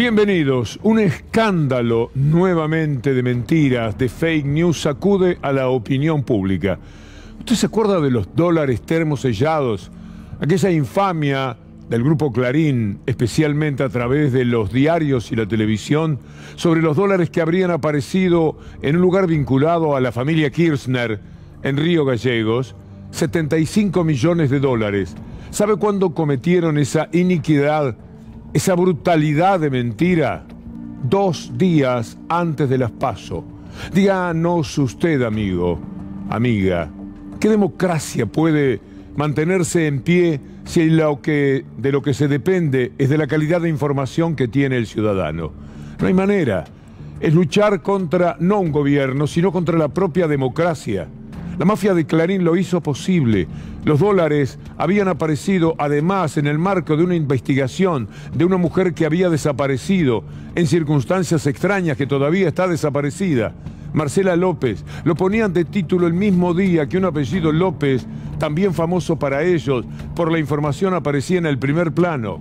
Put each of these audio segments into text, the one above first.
Bienvenidos. Un escándalo nuevamente de mentiras, de fake news, sacude a la opinión pública. ¿Usted se acuerda de los dólares termosellados? Aquella infamia del grupo Clarín, especialmente a través de los diarios y la televisión, sobre los dólares que habrían aparecido en un lugar vinculado a la familia Kirchner en Río Gallegos, 75 millones de dólares. ¿Sabe cuándo cometieron esa iniquidad, esa brutalidad de mentira? 2 días antes de las PASO. Díganos usted, amigo, amiga, ¿qué democracia puede mantenerse en pie si de lo que se depende es de la calidad de información que tiene el ciudadano? No hay manera. Es luchar contra, no un gobierno, sino contra la propia democracia. La mafia de Clarín lo hizo posible. Los dólares habían aparecido además en el marco de una investigación de una mujer que había desaparecido en circunstancias extrañas, que todavía está desaparecida. Marcela López. Lo ponían de título el mismo día que un apellido López, también famoso para ellos, por la información aparecía en el primer plano.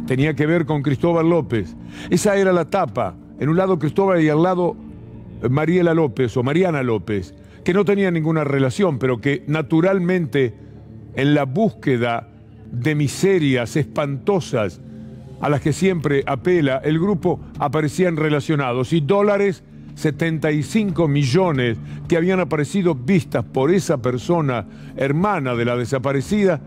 Tenía que ver con Cristóbal López. Esa era la tapa. En un lado Cristóbal y al lado Mariela López o Mariana López, que no tenía ninguna relación, pero que naturalmente en la búsqueda de miserias espantosas a las que siempre apela el grupo aparecían relacionados. Y dólares, 75 millones que habían aparecido vistas por esa persona, hermana de la desaparecida,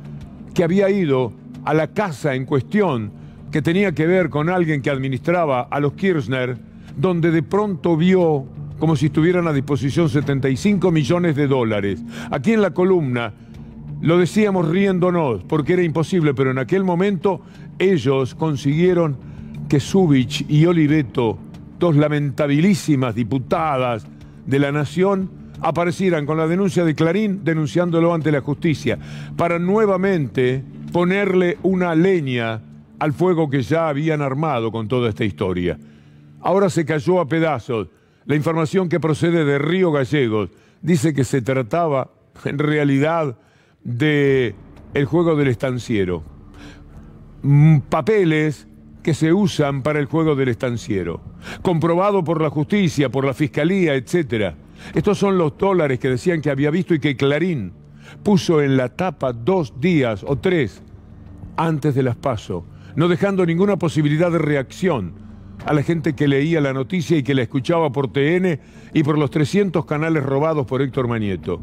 que había ido a la casa en cuestión, que tenía que ver con alguien que administraba a los Kirchner, donde de pronto vio como si estuvieran a disposición 75 millones de dólares. Aquí en la columna lo decíamos riéndonos, porque era imposible, pero en aquel momento ellos consiguieron que Zubich y Oliveto, dos lamentabilísimas diputadas de la Nación, aparecieran con la denuncia de Clarín, denunciándolo ante la justicia, para nuevamente ponerle una leña al fuego que ya habían armado con toda esta historia. Ahora se cayó a pedazos. La información que procede de Río Gallegos dice que se trataba, en realidad, de el juego del estanciero. Papeles que se usan para el juego del estanciero. Comprobado por la justicia, por la fiscalía, etc. Estos son los dólares que decían que había visto y que Clarín puso en la tapa 2 días o 3 antes de las PASO, no dejando ninguna posibilidad de reacción a la gente que leía la noticia y que la escuchaba por TN y por los 300 canales robados por Héctor Manieto.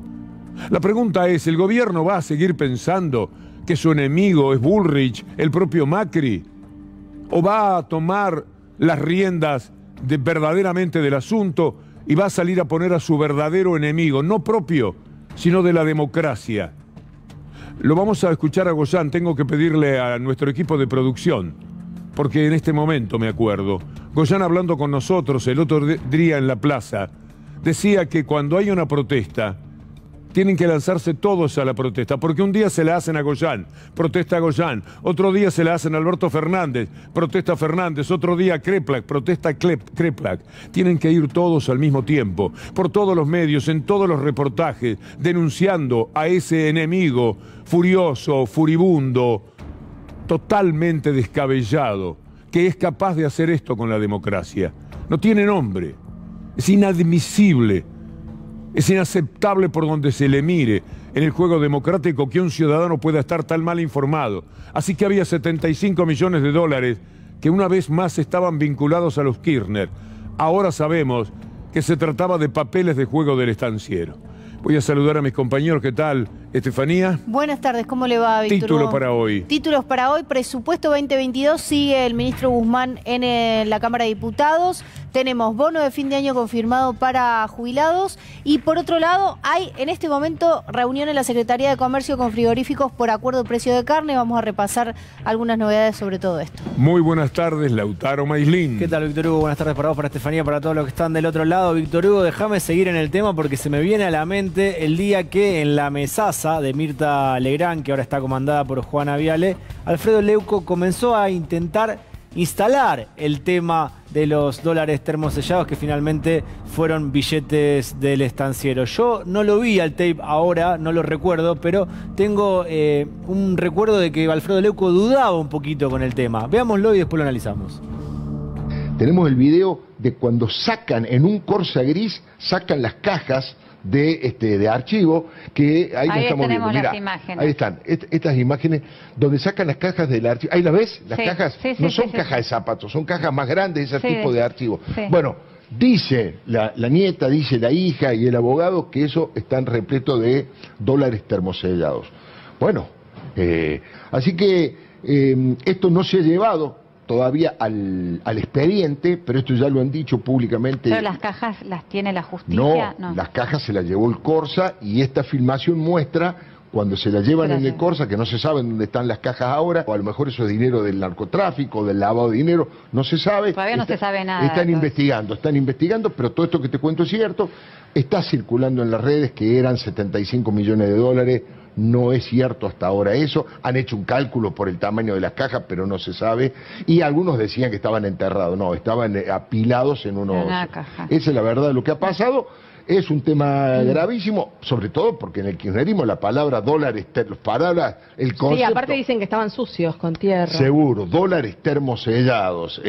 La pregunta es, ¿el gobierno va a seguir pensando que su enemigo es Bullrich, el propio Macri? ¿O va a tomar las riendas verdaderamente del asunto y va a salir a poner a su verdadero enemigo, no propio, sino de la democracia? Lo vamos a escuchar a Goyan. Tengo que pedirle a nuestro equipo de producción, porque en este momento me acuerdo, Goyan hablando con nosotros el otro día en la plaza, decía que cuando hay una protesta, tienen que lanzarse todos a la protesta, porque un día se la hacen a Goyan, protesta Goyan, otro día se la hacen a Alberto Fernández, protesta Fernández, otro día a Kreplak, protesta Kreplak. Tienen que ir todos al mismo tiempo, por todos los medios, en todos los reportajes, denunciando a ese enemigo furioso, furibundo, totalmente descabellado, que es capaz de hacer esto con la democracia. No tiene nombre. Es inadmisible, es inaceptable por donde se le mire en el juego democrático que un ciudadano pueda estar tan mal informado. Así que había 75 millones de dólares que una vez más estaban vinculados a los Kirchner. Ahora sabemos que se trataba de papeles de juego del estanciero. Voy a saludar a mis compañeros. ¿Qué tal, Estefanía? Buenas tardes, ¿cómo le va, Víctor? Título para hoy. Títulos para hoy, presupuesto 2022, sigue el ministro Guzmán en la Cámara de Diputados. Tenemos bono de fin de año confirmado para jubilados. Y por otro lado, hay en este momento reunión en la Secretaría de Comercio con frigoríficos por acuerdo de precio de carne. Vamos a repasar algunas novedades sobre todo esto. Muy buenas tardes, Lautaro Maislin. ¿Qué tal, Víctor Hugo? Buenas tardes para vos, para Estefanía, para todos los que están del otro lado. Víctor Hugo, déjame seguir en el tema porque se me viene a la mente el día que en la mesaza de Mirta Legrand, que ahora está comandada por Juana Viale, Alfredo Leuco comenzó a intentar instalar el tema de los dólares termosellados que finalmente fueron billetes del estanciero. Yo no lo vi al tape ahora, no lo recuerdo, pero tengo un recuerdo de que Alfredo Leuco dudaba un poquito con el tema. Veámoslo y después lo analizamos. Tenemos el video de cuando sacan en un Corsa gris, sacan las cajas de archivo, que ahí estamos viendo. Las Mirá, imágenes. ahí están, estas imágenes donde sacan las cajas del archivo. ¿Ahí las ves? Las cajas no son cajas de zapatos, son cajas más grandes, ese tipo de archivo. Bueno, dice la nieta, dice la hija y el abogado que eso están repleto de dólares termosellados. Bueno, así que esto no se ha llevado todavía al expediente, pero esto ya lo han dicho públicamente. ¿Pero las cajas las tiene la justicia? No, las cajas se las llevó el Corsa y esta filmación muestra cuando se las llevan en el Corsa, que no se sabe dónde están las cajas ahora, o a lo mejor eso es dinero del narcotráfico, del lavado de dinero, no se sabe. Todavía no se sabe nada. Están investigando, pero todo esto que te cuento es cierto. Está circulando en las redes que eran 75 millones de dólares. No es cierto hasta ahora eso. Han hecho un cálculo por el tamaño de las cajas, pero no se sabe. Y algunos decían que estaban enterrados. No, estaban apilados en una caja. Esa es la verdad de lo que ha pasado. Es un tema gravísimo, sobre todo porque en el kirchnerismo la palabra dólares, el concepto... Sí, aparte dicen que estaban sucios con tierra. Seguro, dólares termosellados.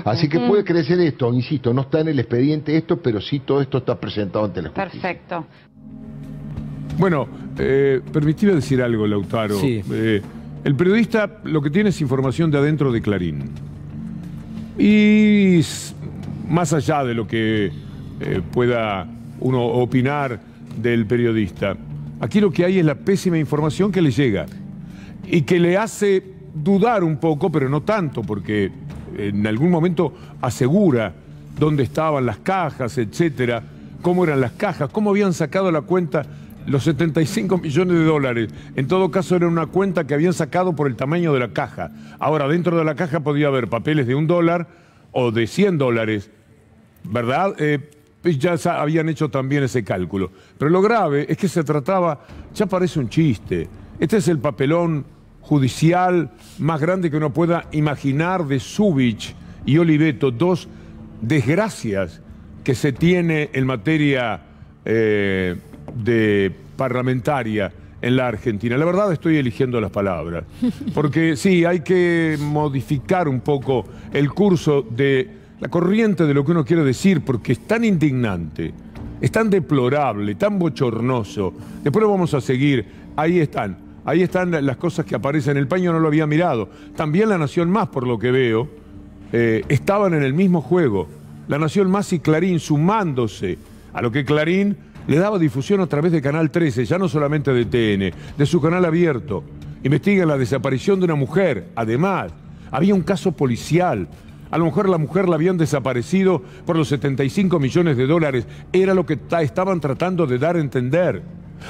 Así que puede crecer esto, insisto, no está en el expediente esto, pero sí todo esto está presentado ante la justicia. Perfecto. Bueno, permitime decir algo, Lautaro. Sí. El periodista lo que tiene es información de adentro de Clarín. Y más allá de lo que pueda uno opinar del periodista, aquí lo que hay es la pésima información que le llega y que le hace dudar un poco, pero no tanto, porque en algún momento asegura dónde estaban las cajas, etcétera, cómo eran las cajas, cómo habían sacado la cuenta los 75 millones de dólares. En todo caso era una cuenta que habían sacado por el tamaño de la caja. Ahora, dentro de la caja podía haber papeles de $1 o de $100, ¿verdad? Ya habían hecho también ese cálculo. Pero lo grave es que se trataba, ya parece un chiste. Este es el papelón judicial más grande que uno pueda imaginar de Zubich y Oliveto, dos desgracias que se tiene en materia de parlamentaria en la Argentina. La verdad estoy eligiendo las palabras, porque sí, hay que modificar un poco el curso de la corriente de lo que uno quiere decir, porque es tan indignante, es tan deplorable, tan bochornoso. Después lo vamos a seguir. Ahí están las cosas que aparecen en el paño, no lo había mirado. También La Nación Más, por lo que veo, estaban en el mismo juego. La Nación Más y Clarín sumándose a lo que Clarín le daba difusión a través de Canal 13, ya no solamente de TN, de su canal abierto. Investigan la desaparición de una mujer. Además, había un caso policial. A lo mejor la mujer la habían desaparecido por los 75 millones de dólares. Era lo que estaban tratando de dar a entender.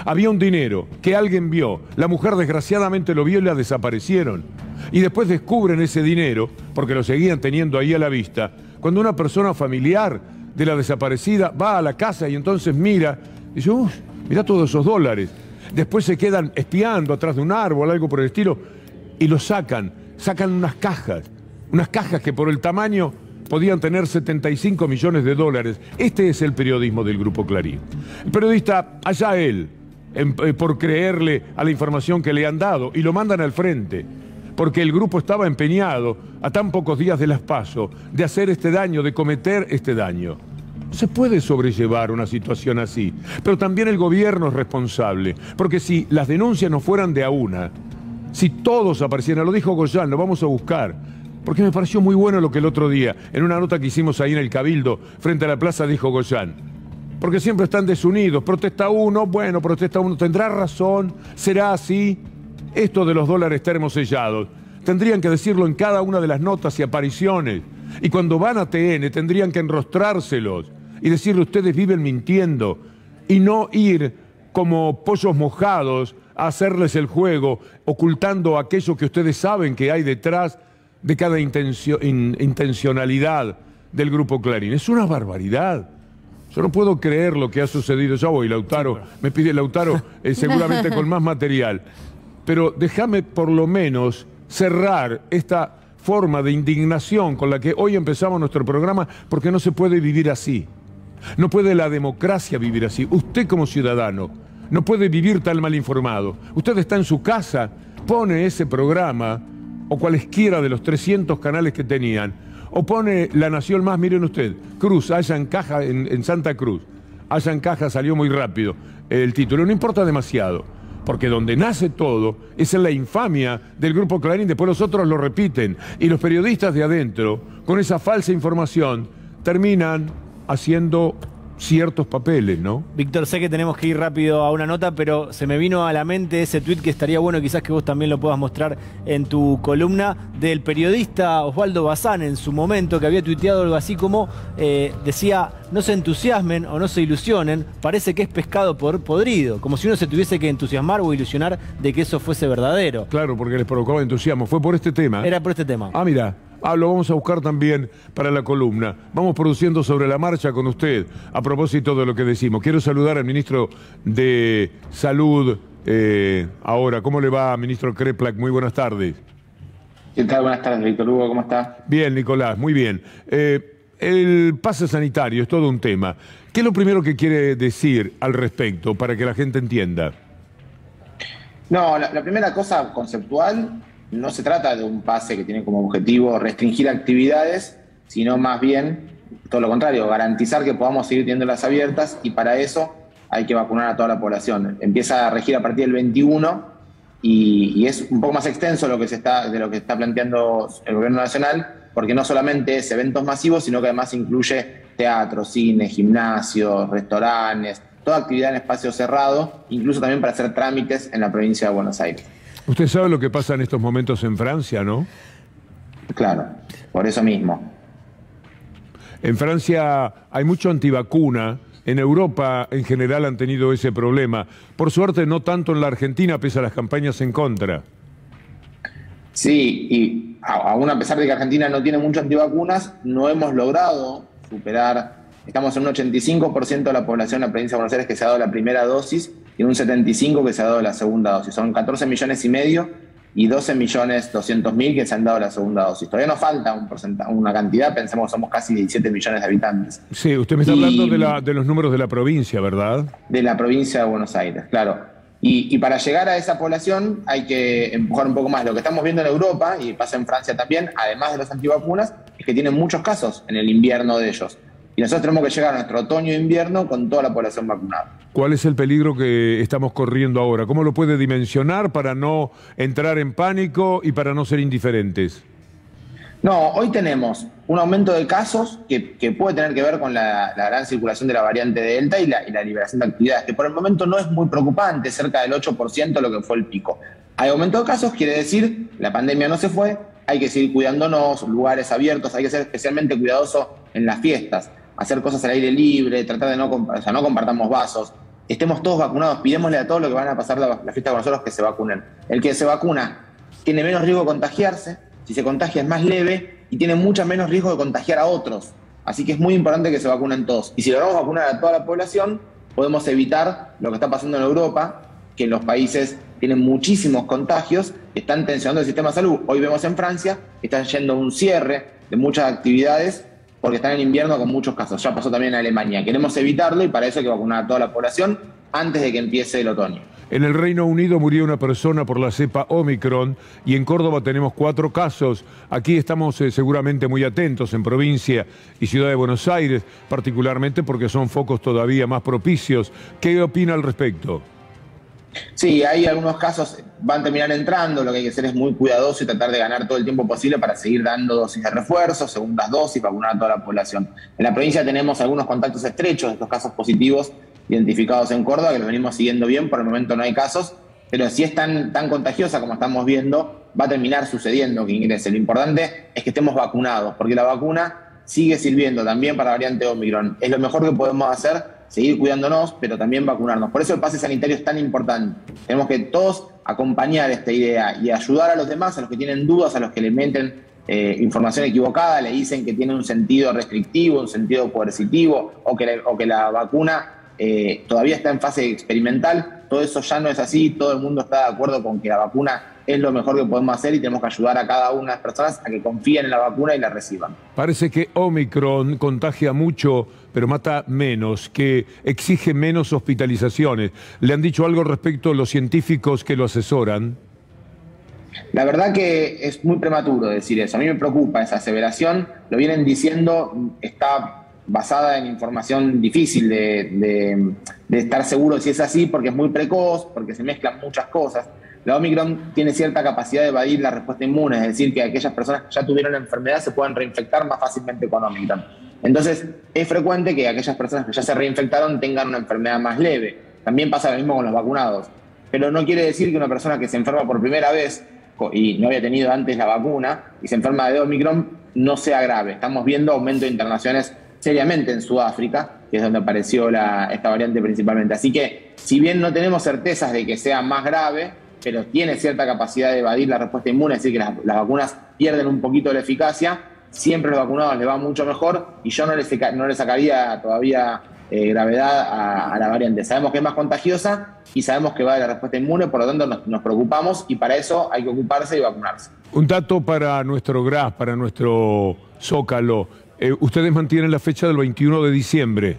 Había un dinero que alguien vio. La mujer desgraciadamente lo vio y la desaparecieron. Y después descubren ese dinero, porque lo seguían teniendo ahí a la vista, cuando una persona familiar de la desaparecida va a la casa y entonces mira, y dice, mira todos esos dólares. Después se quedan espiando atrás de un árbol, algo por el estilo, y lo sacan unas cajas que por el tamaño podían tener 75 millones de dólares. Este es el periodismo del Grupo Clarín. El periodista, allá él, por creerle a la información que le han dado, y lo mandan al frente, porque el grupo estaba empeñado, a tan pocos días de las PASO, de hacer este daño, de cometer este daño. No se puede sobrellevar una situación así, pero también el gobierno es responsable, porque si las denuncias no fueran de a una, si todos aparecieran, lo dijo Goyán, lo vamos a buscar, porque me pareció muy bueno lo que el otro día, en una nota que hicimos ahí en el Cabildo, frente a la plaza, dijo Goyán, porque siempre están desunidos, protesta uno, bueno, protesta uno, tendrá razón, será así. Esto de los dólares termosellados, tendrían que decirlo en cada una de las notas y apariciones. Y cuando van a TN tendrían que enrostrárselos y decirle ustedes viven mintiendo y no ir como pollos mojados a hacerles el juego, ocultando aquello que ustedes saben que hay detrás de cada intencionalidad del Grupo Clarín. Es una barbaridad. Yo no puedo creer lo que ha sucedido. Ya voy, Lautaro. Me pide Lautaro seguramente con más material. Pero déjame por lo menos cerrar esta forma de indignación con la que hoy empezamos nuestro programa, porque no se puede vivir así. No puede la democracia vivir así. Usted como ciudadano no puede vivir tan mal informado. Usted está en su casa, pone ese programa o cualesquiera de los 300 canales que tenían, O pone La Nación Más, miren usted, Cruz, allá en Caja, en Santa Cruz. Allá en Caja salió muy rápido el título. No importa demasiado, porque donde nace todo es en la infamia del Grupo Clarín. Después los otros lo repiten. Y los periodistas de adentro, con esa falsa información, terminan haciendo ciertos papeles, ¿no? Víctor, sé que tenemos que ir rápido a una nota, pero se me vino a la mente ese tuit que estaría bueno quizás que vos también lo puedas mostrar en tu columna, del periodista Osvaldo Bazán en su momento, que había tuiteado algo así como, decía, no se entusiasmen o no se ilusionen, parece que es pescado por podrido, como si uno se tuviese que entusiasmar o ilusionar de que eso fuese verdadero. Claro, porque les provocaba entusiasmo. ¿Fue por este tema? Era por este tema. Ah, mira. Lo vamos a buscar también para la columna. Vamos produciendo sobre la marcha con usted, a propósito de lo que decimos. Quiero saludar al ministro de Salud ahora. ¿Cómo le va, ministro Kreplak? Muy buenas tardes. ¿Qué tal? Buenas tardes, Víctor Hugo. ¿Cómo está? Bien, Nicolás, muy bien. El pase sanitario es todo un tema. ¿Qué es lo primero que quiere decir al respecto para que la gente entienda? No, la primera cosa conceptual, no se trata de un pase que tiene como objetivo restringir actividades, sino más bien todo lo contrario, garantizar que podamos seguir teniéndolas abiertas, y para eso hay que vacunar a toda la población. Empieza a regir a partir del 21 y es un poco más extenso de lo que está planteando el gobierno nacional, porque no solamente es eventos masivos, sino que además incluye teatro, cine, gimnasios, restaurantes, toda actividad en espacio cerrado, incluso también para hacer trámites en la provincia de Buenos Aires. Usted sabe lo que pasa en estos momentos en Francia, ¿no? Claro, por eso mismo. En Francia hay mucho antivacuna. En Europa en general han tenido ese problema. Por suerte no tanto en la Argentina, pese a las campañas en contra. Sí, y aún a pesar de que Argentina no tiene muchas antivacunas, no hemos logrado superar. Estamos en un 85% de la población en la provincia de Buenos Aires que se ha dado la primera dosis y en un 75% que se ha dado la segunda dosis. Son 14,5 millones y 12.200.000 que se han dado la segunda dosis. Todavía nos falta una cantidad, pensemos que somos casi 17 millones de habitantes. Sí, usted me está hablando de los números de la provincia, ¿verdad? De la provincia de Buenos Aires, claro. Y para llegar a esa población hay que empujar un poco más. Lo que estamos viendo en Europa, y pasa en Francia también, además de los antivacunas, es que tienen muchos casos en el invierno de ellos. Y nosotros tenemos que llegar a nuestro otoño e invierno con toda la población vacunada. ¿Cuál es el peligro que estamos corriendo ahora? ¿Cómo lo puede dimensionar para no entrar en pánico y para no ser indiferentes? No, hoy tenemos un aumento de casos que puede tener que ver con la gran circulación de la variante Delta y la liberación de actividades, que por el momento no es muy preocupante, cerca del 8% lo que fue el pico. Hay aumento de casos, quiere decir, la pandemia no se fue, hay que seguir cuidándonos, lugares abiertos, hay que ser especialmente cuidadoso en las fiestas, hacer cosas al aire libre, tratar de no compartamos vasos, estemos todos vacunados, pidémosle a todos los que van a pasar la fiesta con nosotros que se vacunen. El que se vacuna tiene menos riesgo de contagiarse, si se contagia es más leve y tiene mucho menos riesgo de contagiar a otros. Así que es muy importante que se vacunen todos. Y si logramos vacunar a toda la población, podemos evitar lo que está pasando en Europa, que los países tienen muchísimos contagios, están tensionando el sistema de salud. Hoy vemos en Francia que están yendo a un cierre de muchas actividades porque están en invierno con muchos casos. Ya pasó también en Alemania. Queremos evitarlo y para eso hay que vacunar a toda la población antes de que empiece el otoño. En el Reino Unido murió una persona por la cepa Omicron y en Córdoba tenemos 4 casos. Aquí estamos seguramente muy atentos en provincia y ciudad de Buenos Aires, particularmente porque son focos todavía más propicios. ¿Qué opina al respecto? Sí, hay algunos casos, van a terminar entrando, lo que hay que hacer es muy cuidadoso y tratar de ganar todo el tiempo posible para seguir dando dosis de refuerzo, segundas dosis, vacunar a toda la población. En la provincia tenemos algunos contactos estrechos de estos casos positivos identificados en Córdoba, que los venimos siguiendo bien, por el momento no hay casos, pero si es tan contagiosa como estamos viendo, va a terminar sucediendo que ingrese. Lo importante es que estemos vacunados, porque la vacuna sigue sirviendo también para la variante Omicron. Es lo mejor que podemos hacer, seguir cuidándonos, pero también vacunarnos. Por eso el pase sanitario es tan importante. Tenemos que todos acompañar esta idea y ayudar a los demás, a los que tienen dudas, a los que le meten información equivocada, le dicen que tiene un sentido restrictivo, un sentido coercitivo, o que la vacuna todavía está en fase experimental. Todo eso ya no es así, todo el mundo está de acuerdo con que la vacuna es lo mejor que podemos hacer y tenemos que ayudar a cada una de las personas a que confíen en la vacuna y la reciban. Parece que Omicron contagia mucho, pero mata menos, que exige menos hospitalizaciones. ¿Le han dicho algo respecto a los científicos que lo asesoran? La verdad que es muy prematuro decir eso. A mí me preocupa esa aseveración. Lo vienen diciendo, está basada en información difícil de estar seguro si es así, porque es muy precoz, porque se mezclan muchas cosas. La Omicron tiene cierta capacidad de evadir la respuesta inmune, es decir, que aquellas personas que ya tuvieron la enfermedad se pueden reinfectar más fácilmente con Omicron. Entonces, es frecuente que aquellas personas que ya se reinfectaron tengan una enfermedad más leve. También pasa lo mismo con los vacunados. Pero no quiere decir que una persona que se enferma por primera vez y no había tenido antes la vacuna y se enferma de Omicron no sea grave. Estamos viendo aumento de internaciones seriamente en Sudáfrica, que es donde apareció esta variante principalmente. Así que, si bien no tenemos certezas de que sea más grave, pero tiene cierta capacidad de evadir la respuesta inmune, es decir, que las vacunas pierden un poquito de la eficacia, siempre a los vacunados les va mucho mejor y yo no le sacaría todavía gravedad a la variante. Sabemos que es más contagiosa y sabemos que va de la respuesta inmune, por lo tanto nos preocupamos y para eso hay que ocuparse y vacunarse. Un dato para nuestro GRAS, para nuestro Zócalo. Ustedes mantienen la fecha del 21 de diciembre.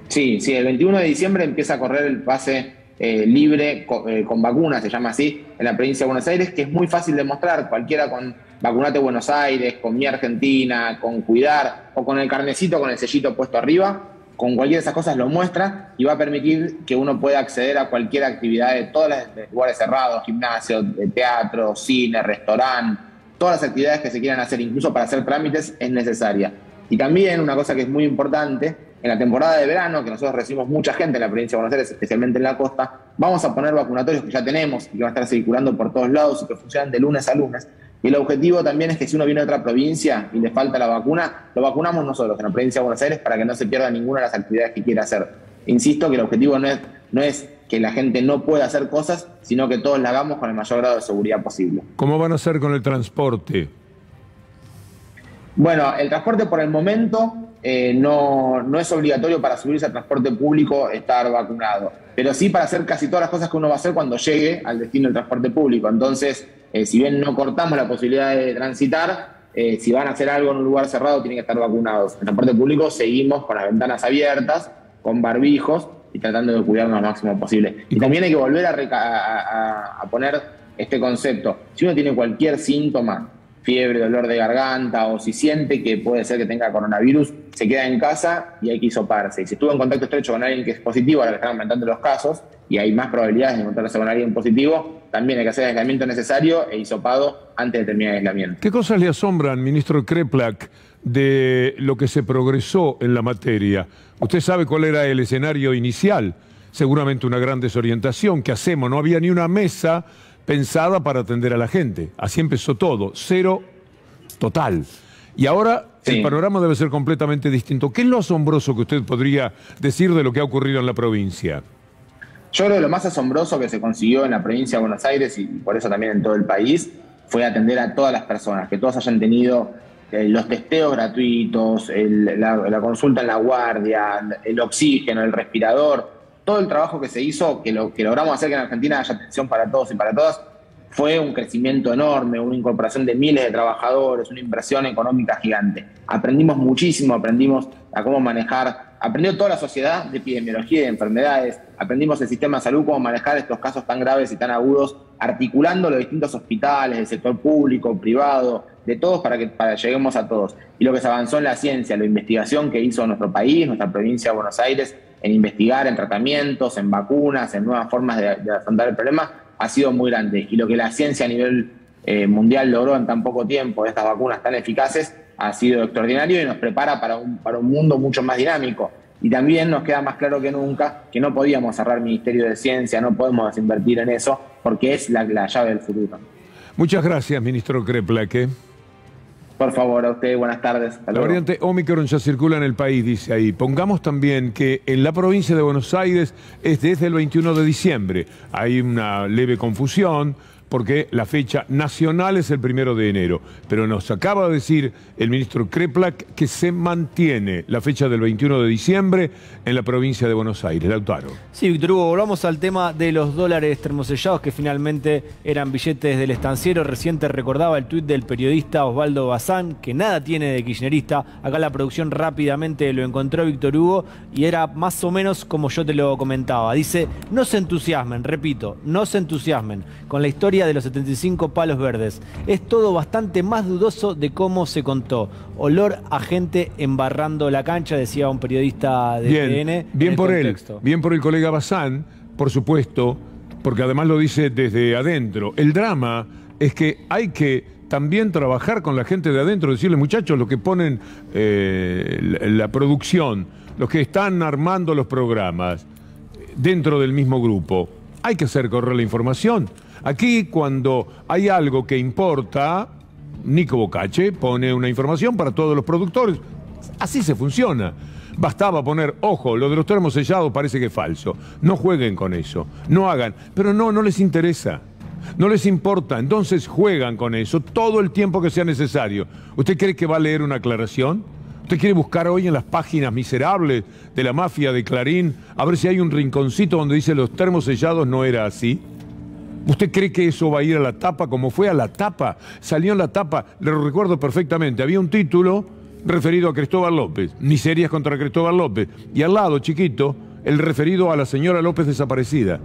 Sí, el 21 de diciembre empieza a correr el pase libre con vacunas, se llama así, en la provincia de Buenos Aires, que es muy fácil de mostrar. Cualquiera con Vacunate Buenos Aires, con Mi Argentina, con Cuidar o con el carnecito con el sellito puesto arriba, con cualquiera de esas cosas lo muestra y va a permitir que uno pueda acceder a cualquier actividad de todos los lugares cerrados, gimnasio, teatro, cine, restaurante, todas las actividades que se quieran hacer, incluso para hacer trámites, es necesaria. Y también una cosa que es muy importante, en la temporada de verano, que nosotros recibimos mucha gente en la provincia de Buenos Aires, especialmente en la costa, vamos a poner vacunatorios que ya tenemos y que van a estar circulando por todos lados y que funcionan de lunes a lunes. Y el objetivo también es que si uno viene de otra provincia y le falta la vacuna, lo vacunamos nosotros en la provincia de Buenos Aires para que no se pierda ninguna de las actividades que quiera hacer. Insisto que el objetivo no es que la gente no pueda hacer cosas, sino que todos la hagamos con el mayor grado de seguridad posible. ¿Cómo van a hacer con el transporte? Bueno, el transporte por el momento no es obligatorio para subirse al transporte público estar vacunado, pero sí para hacer casi todas las cosas que uno va a hacer cuando llegue al destino del transporte público. Entonces, si bien no cortamos la posibilidad de transitar, si van a hacer algo en un lugar cerrado tienen que estar vacunados. En el transporte público seguimos con las ventanas abiertas, con barbijos y tratando de cuidarnos lo máximo posible. Y también hay que volver a poner este concepto. Si uno tiene cualquier síntoma, fiebre, dolor de garganta, o si siente que puede ser que tenga coronavirus, se queda en casa y hay que hisoparse. Y si estuvo en contacto estrecho con alguien que es positivo, ahora que están aumentando los casos y hay más probabilidades de encontrarse con alguien positivo, también hay que hacer el aislamiento necesario e hisopado antes de terminar el aislamiento. ¿Qué cosas le asombran, ministro Kreplak, de lo que se progresó en la materia? Usted sabe cuál era el escenario inicial, seguramente una gran desorientación. ¿Qué hacemos? No había ni una mesa pensada para atender a la gente. Así empezó todo, cero total. Y ahora el panorama debe ser completamente distinto. ¿Qué es lo asombroso que usted podría decir de lo que ha ocurrido en la provincia? Yo creo que lo más asombroso que se consiguió en la provincia de Buenos Aires, y por eso también en todo el país, fue atender a todas las personas, que todos hayan tenido los testeos gratuitos, la consulta en la guardia, el oxígeno, el respirador. Todo el trabajo que se hizo, que logramos hacer que en Argentina haya atención para todos y para todas, fue un crecimiento enorme, una incorporación de miles de trabajadores, una inversión económica gigante. Aprendimos muchísimo, aprendimos a cómo manejar, aprendió toda la sociedad de epidemiología y de enfermedades, aprendimos el sistema de salud, cómo manejar estos casos tan graves y tan agudos, articulando los distintos hospitales, el sector público, privado, de todos para que lleguemos a todos. Y lo que se avanzó en la ciencia, la investigación que hizo nuestro país, nuestra provincia de Buenos Aires, en investigar, en tratamientos, en vacunas, en nuevas formas de afrontar el problema, ha sido muy grande. Y lo que la ciencia a nivel mundial logró en tan poco tiempo, estas vacunas tan eficaces, ha sido extraordinario y nos prepara para un mundo mucho más dinámico. Y también nos queda más claro que nunca que no podíamos cerrar el Ministerio de Ciencia, no podemos desinvertir en eso, porque es la llave del futuro. Muchas gracias, ministro Kreplak. Por favor, a usted, buenas tardes. La variante Omicron ya circula en el país, dice ahí. Pongamos también que en la provincia de Buenos Aires es desde el 21 de diciembre. Hay una leve confusión porque la fecha nacional es el 1 de enero. Pero nos acaba de decir el ministro Kreplak que se mantiene la fecha del 21 de diciembre en la provincia de Buenos Aires. Lautaro. Sí, Víctor Hugo, volvamos al tema de los dólares termosellados que finalmente eran billetes del estanciero. Reciente recordaba el tuit del periodista Osvaldo Bazán, que nada tiene de kirchnerista. Acá la producción rápidamente lo encontró, Víctor Hugo, y era más o menos como yo te lo comentaba. Dice, no se entusiasmen, repito, no se entusiasmen con la historia historia de los 75 palos verdes. Es todo bastante más dudoso de cómo se contó. Olor a gente embarrando la cancha, decía un periodista de TN. Bien por él, bien por el colega Bazán, por supuesto, porque además lo dice desde adentro. El drama es que hay que también trabajar con la gente de adentro, decirle, muchachos, los que ponen la producción, los que están armando los programas dentro del mismo grupo, hay que hacer correr la información. Aquí, cuando hay algo que importa, Nico Bocacce pone una información para todos los productores. Así se funciona. Bastaba poner, ojo, lo de los termos sellados parece que es falso. No jueguen con eso, no hagan. Pero no les interesa, no les importa. Entonces juegan con eso todo el tiempo que sea necesario. ¿Usted cree que va a leer una aclaración? ¿Usted quiere buscar hoy en las páginas miserables de la mafia de Clarín a ver si hay un rinconcito donde dice los termos sellados no era así? ¿Usted cree que eso va a ir a la tapa como fue a la tapa? Salió en la tapa, lo recuerdo perfectamente, había un título referido a Cristóbal López, miserias contra Cristóbal López, y al lado, chiquito, el referido a la señora López desaparecida,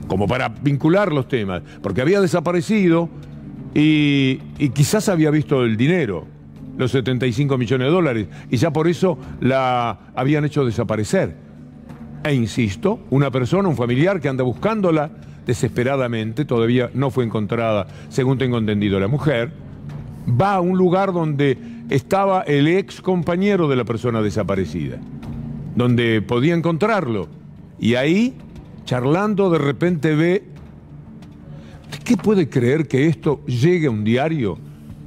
como para vincular los temas, porque había desaparecido y quizás había visto el dinero, los 75 millones de dólares, y ya por eso la habían hecho desaparecer. E insisto, una persona, un familiar que anda buscándola desesperadamente, todavía no fue encontrada, según tengo entendido, la mujer, va a un lugar donde estaba el ex compañero de la persona desaparecida, donde podía encontrarlo, y ahí, charlando, de repente ve... ¿Qué puede creer que esto llegue a un diario?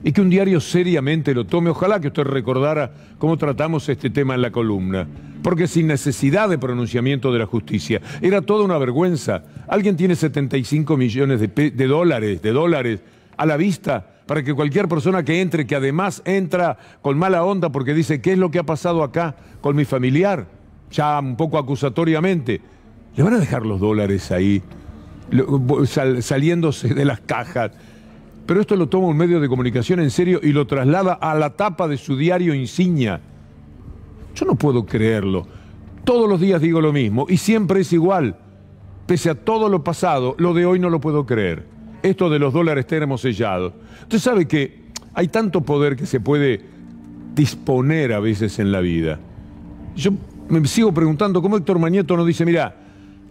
Y que un diario seriamente lo tome. Ojalá que usted recordara cómo tratamos este tema en la columna. Porque sin necesidad de pronunciamiento de la justicia. Era toda una vergüenza. Alguien tiene 75 millones de dólares a la vista para que cualquier persona que entre, que además entra con mala onda porque dice, ¿qué es lo que ha pasado acá con mi familiar? Ya un poco acusatoriamente. ¿Le van a dejar los dólares ahí, saliéndose de las cajas? Pero esto lo toma un medio de comunicación en serio y lo traslada a la tapa de su diario insignia. Yo no puedo creerlo. Todos los días digo lo mismo y siempre es igual. Pese a todo lo pasado, lo de hoy no lo puedo creer. Esto de los dólares termosellados. Usted sabe que hay tanto poder que se puede disponer a veces en la vida. Yo me sigo preguntando cómo Héctor Mañeto nos dice, mira,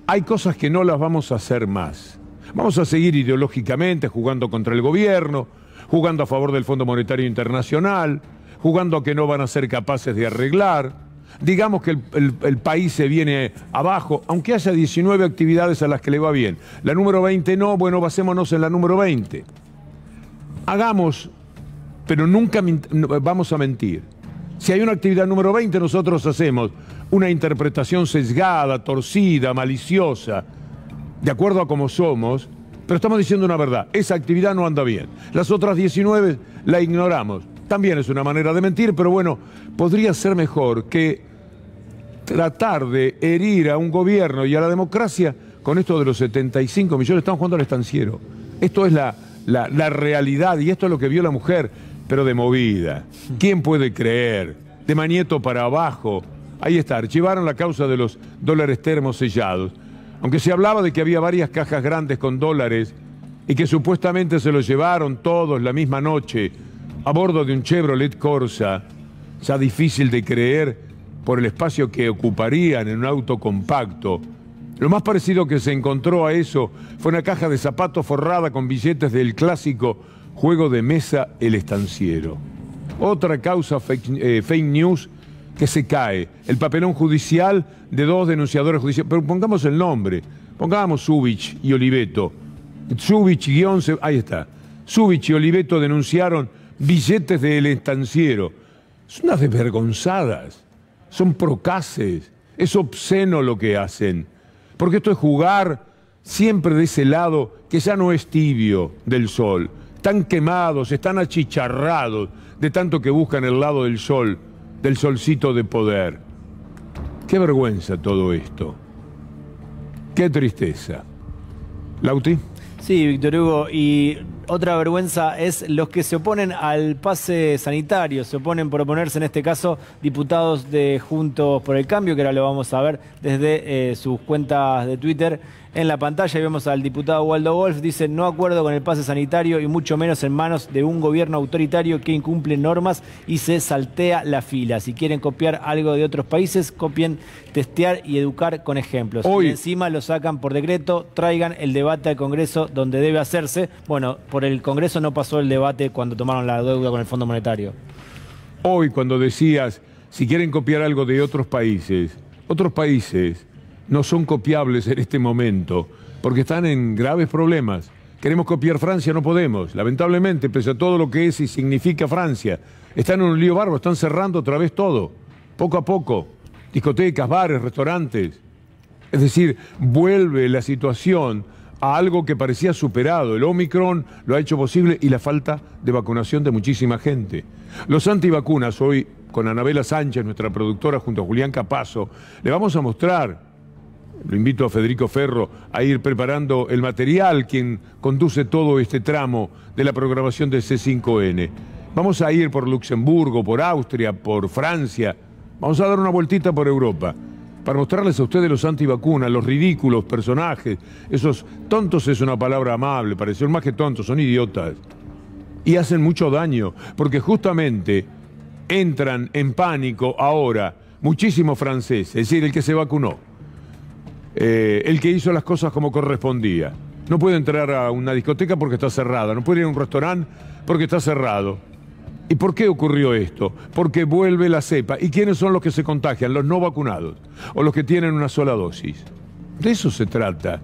hay cosas que no las vamos a hacer más. Vamos a seguir ideológicamente jugando contra el gobierno, jugando a favor del Fondo Monetario Internacional, jugando a que no van a ser capaces de arreglar. Digamos que el país se viene abajo, aunque haya 19 actividades a las que le va bien. La número 20 no, bueno, basémonos en la número 20. Hagamos, pero nunca vamos a mentir. Si hay una actividad número 20, nosotros hacemos una interpretación sesgada, torcida, maliciosa, de acuerdo a cómo somos, pero estamos diciendo una verdad. Esa actividad no anda bien. Las otras 19 la ignoramos. También es una manera de mentir, pero bueno, podría ser mejor que tratar de herir a un gobierno y a la democracia con esto de los 75 millones. Estamos jugando al estanciero. Esto es la realidad y esto es lo que vio la mujer, pero de movida. ¿Quién puede creer? De Mañeto para abajo. Ahí está, archivaron la causa de los dólares termosellados. Aunque se hablaba de que había varias cajas grandes con dólares y que supuestamente se los llevaron todos la misma noche a bordo de un Chevrolet Corsa, ya difícil de creer por el espacio que ocuparían en un auto compacto. Lo más parecido que se encontró a eso fue una caja de zapatos forrada con billetes del clásico juego de mesa El Estanciero. Otra causa fake news que se cae, el papelón judicial de dos denunciadores judiciales, pero pongamos el nombre, pongamos Zubich y Oliveto. Zubich-, ahí está. Zubich y Oliveto denunciaron billetes del Estanciero. Son unas desvergonzadas, son procaces, es obsceno lo que hacen, porque esto es jugar siempre de ese lado que ya no es tibio del sol. Están quemados, están achicharrados de tanto que buscan el lado del sol, del solcito de poder. Qué vergüenza todo esto. Qué tristeza. ¿Lauti? Sí, Víctor Hugo, y otra vergüenza es los que se oponen al pase sanitario, se oponen por oponerse, en este caso, diputados de Juntos por el Cambio, que ahora lo vamos a ver desde sus cuentas de Twitter. en la pantalla y vemos al diputado Waldo Wolf. Dice: no acuerdo con el pase sanitario y mucho menos en manos de un gobierno autoritario que incumple normas y se saltea la fila. Si quieren copiar algo de otros países, copien, testear y educar con ejemplos. Hoy, y encima lo sacan por decreto, traigan el debate al Congreso donde debe hacerse. Bueno, por el Congreso no pasó el debate cuando tomaron la deuda con el Fondo Monetario. Hoy, cuando decías, si quieren copiar algo de otros países no son copiables en este momento, porque están en graves problemas. Queremos copiar Francia, no podemos. Lamentablemente, pese a todo lo que es y significa Francia, están en un lío bárbaro, están cerrando otra vez todo, poco a poco. Discotecas, bares, restaurantes. Es decir, vuelve la situación a algo que parecía superado. El Omicron lo ha hecho posible y la falta de vacunación de muchísima gente. Los antivacunas, hoy con Anabela Sánchez, nuestra productora, junto a Julián Capazo, le vamos a mostrar. Lo invito a Federico Ferro a ir preparando el material, quien conduce todo este tramo de la programación de C5N. Vamos a ir por Luxemburgo, por Austria, por Francia. Vamos a dar una vueltita por Europa para mostrarles a ustedes los antivacunas, los ridículos personajes. Esos tontos es una palabra amable, parecieron más que tontos, son idiotas. Y hacen mucho daño, porque justamente entran en pánico ahora muchísimos franceses, es decir, el que se vacunó. El que hizo las cosas como correspondía. No puede entrar a una discoteca porque está cerrada, no puede ir a un restaurante porque está cerrado. ¿Y por qué ocurrió esto? Porque vuelve la cepa. ¿Y quiénes son los que se contagian? Los no vacunados o los que tienen una sola dosis. De eso se trata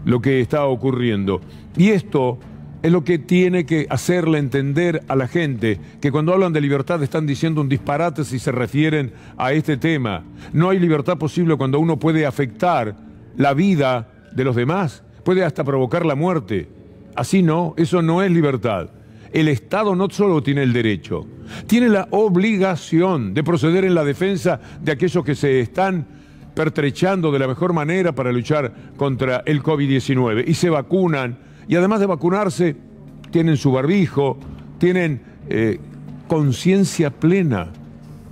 lo que está ocurriendo. Y esto es lo que tiene que hacerle entender a la gente, que cuando hablan de libertad están diciendo un disparate si se refieren a este tema. No hay libertad posible cuando uno puede afectar la vida de los demás, puede hasta provocar la muerte. Así no, eso no es libertad. El Estado no solo tiene el derecho, tiene la obligación de proceder en la defensa de aquellos que se están pertrechando de la mejor manera para luchar contra el COVID-19 y se vacunan. Y además de vacunarse, tienen su barbijo, tienen conciencia plena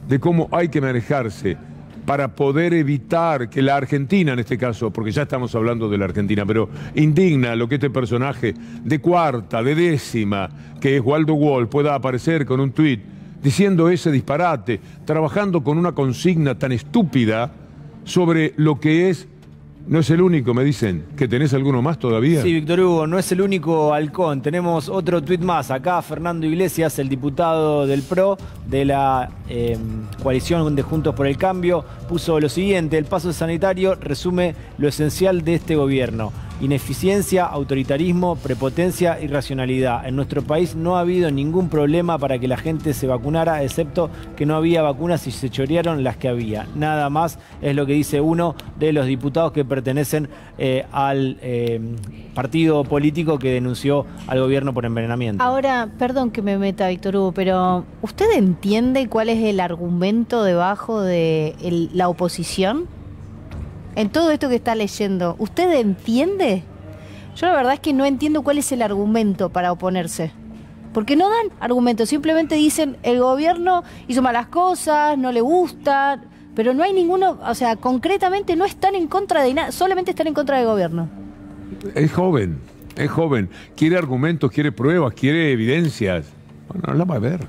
de cómo hay que manejarse para poder evitar que la Argentina, en este caso, porque ya estamos hablando de la Argentina, pero indigna lo que este personaje de cuarta, de décima, que es Waldo Wolf, pueda aparecer con un tuit diciendo ese disparate, trabajando con una consigna tan estúpida sobre lo que es. No es el único, me dicen. ¿Que tenés alguno más todavía? Sí, Víctor Hugo, no es el único halcón. Tenemos otro tuit más. Acá Fernando Iglesias, el diputado del PRO, de la coalición de Juntos por el Cambio, puso lo siguiente: el paso sanitario resume lo esencial de este gobierno. Ineficiencia, autoritarismo, prepotencia y racionalidad. En nuestro país no ha habido ningún problema para que la gente se vacunara, excepto que no había vacunas y se chorearon las que había. Nada más, es lo que dice uno de los diputados que pertenecen al partido político que denunció al gobierno por envenenamiento. Ahora, perdón que me meta, Víctor Hugo, pero ¿usted entiende cuál es el argumento debajo de la oposición? En todo esto que está leyendo, ¿usted entiende? Yo la verdad es que no entiendo cuál es el argumento para oponerse. Porque no dan argumentos, simplemente dicen el gobierno hizo malas cosas, no le gusta, pero no hay ninguno, o sea, concretamente no están en contra de nada, solamente están en contra del gobierno. Es joven, quiere argumentos, quiere pruebas, quiere evidencias. Bueno, no las va a ver,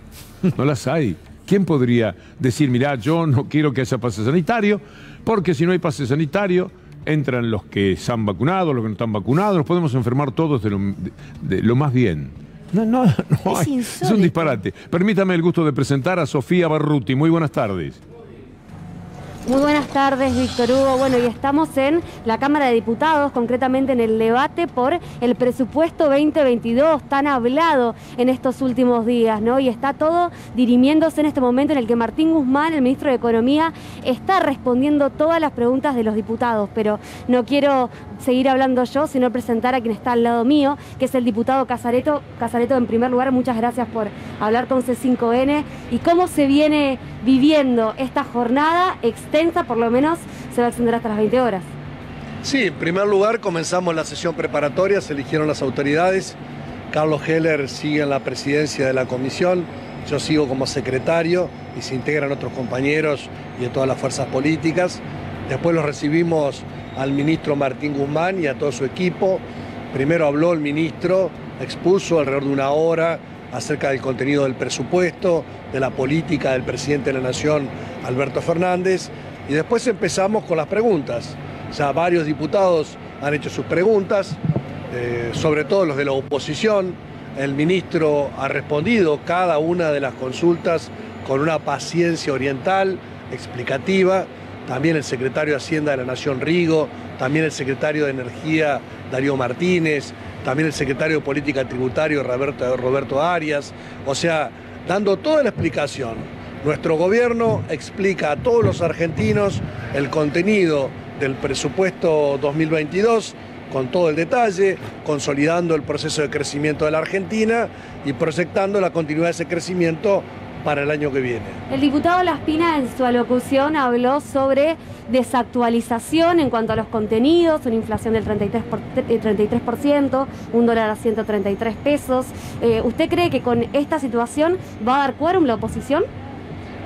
no las hay. ¿Quién podría decir, mirá, yo no quiero que haya pase sanitario, porque si no hay pase sanitario, entran los que están vacunados, los que no están vacunados, nos podemos enfermar todos de lo más bien? No hay. Es un disparate. Permítame el gusto de presentar a Sofía Barruti. Muy buenas tardes. Muy buenas tardes, Víctor Hugo. Bueno, y estamos en la Cámara de Diputados, concretamente en el debate por el presupuesto 2022, tan hablado en estos últimos días, ¿no? Y está todo dirimiéndose en este momento en el que Martín Guzmán, el ministro de Economía, está respondiendo todas las preguntas de los diputados. Pero no quiero seguir hablando yo, sino presentar a quien está al lado mío, que es el diputado Casareto. Casareto, en primer lugar, muchas gracias por hablar con C5N. ¿Y cómo se viene viviendo esta jornada extensa? Por lo menos se va a extender hasta las 20 horas. Sí, en primer lugar comenzamos la sesión preparatoria, se eligieron las autoridades. Carlos Heller sigue en la presidencia de la comisión, yo sigo como secretario y se integran otros compañeros y de todas las fuerzas políticas. Después los recibimos al ministro Martín Guzmán y a todo su equipo. Primero habló el ministro, expuso alrededor de una hora acerca del contenido del presupuesto, de la política del presidente de la Nación, Alberto Fernández, y después empezamos con las preguntas. Ya varios diputados han hecho sus preguntas, sobre todo los de la oposición. El ministro ha respondido cada una de las consultas con una paciencia oriental, explicativa. También el secretario de Hacienda de la Nación, Rigo, también el secretario de Energía, Darío Martínez, también el secretario de Política Tributaria, Roberto Arias. O sea, dando toda la explicación. Nuestro gobierno explica a todos los argentinos el contenido del presupuesto 2022 con todo el detalle, consolidando el proceso de crecimiento de la Argentina y proyectando la continuidad de ese crecimiento para el año que viene. El diputado Laspina en su alocución habló sobre desactualización en cuanto a los contenidos, una inflación del 33%, un dólar a 133 pesos. ¿Usted cree que con esta situación va a dar quórum la oposición?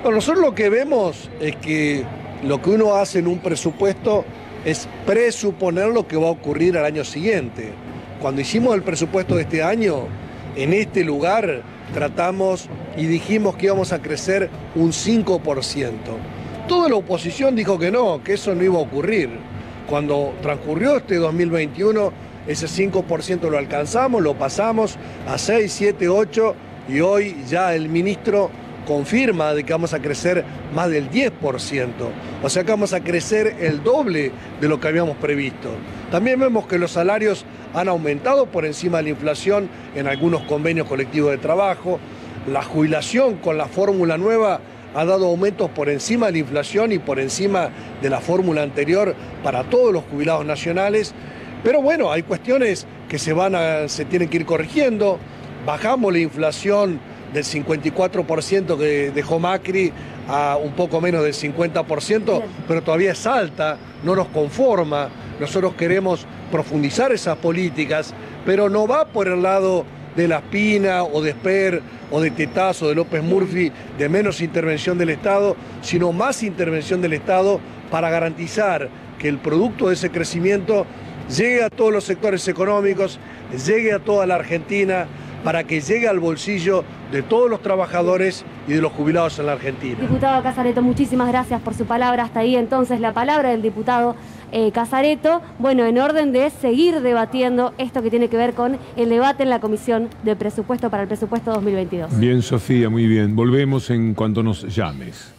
Bueno, nosotros lo que vemos es que lo que uno hace en un presupuesto es presuponer lo que va a ocurrir al año siguiente. Cuando hicimos el presupuesto de este año, en este lugar tratamos y dijimos que íbamos a crecer un 5%. Toda la oposición dijo que no, que eso no iba a ocurrir. Cuando transcurrió este 2021, ese 5% lo alcanzamos, lo pasamos a 6, 7, 8 y hoy ya el ministro confirma de que vamos a crecer más del 10%. O sea que vamos a crecer el doble de lo que habíamos previsto. También vemos que los salarios han aumentado por encima de la inflación en algunos convenios colectivos de trabajo. La jubilación con la fórmula nueva ha dado aumentos por encima de la inflación y por encima de la fórmula anterior para todos los jubilados nacionales. Pero bueno, hay cuestiones que se tienen que ir corrigiendo. Bajamos la inflación del 54% que dejó Macri a un poco menos del 50%, pero todavía es alta, no nos conforma. Nosotros queremos profundizar esas políticas, pero no va por el lado de Laspina o de Esper o de Tetaz o de López Murphy de menos intervención del Estado, sino más intervención del Estado para garantizar que el producto de ese crecimiento llegue a todos los sectores económicos, llegue a toda la Argentina, para que llegue al bolsillo de todos los trabajadores y de los jubilados en la Argentina. Diputado Casareto, muchísimas gracias por su palabra. Hasta ahí entonces la palabra del diputado Casareto. Bueno, en orden de seguir debatiendo esto que tiene que ver con el debate en la Comisión de Presupuesto para el Presupuesto 2022. Bien, Sofía, muy bien. Volvemos en cuanto nos llames.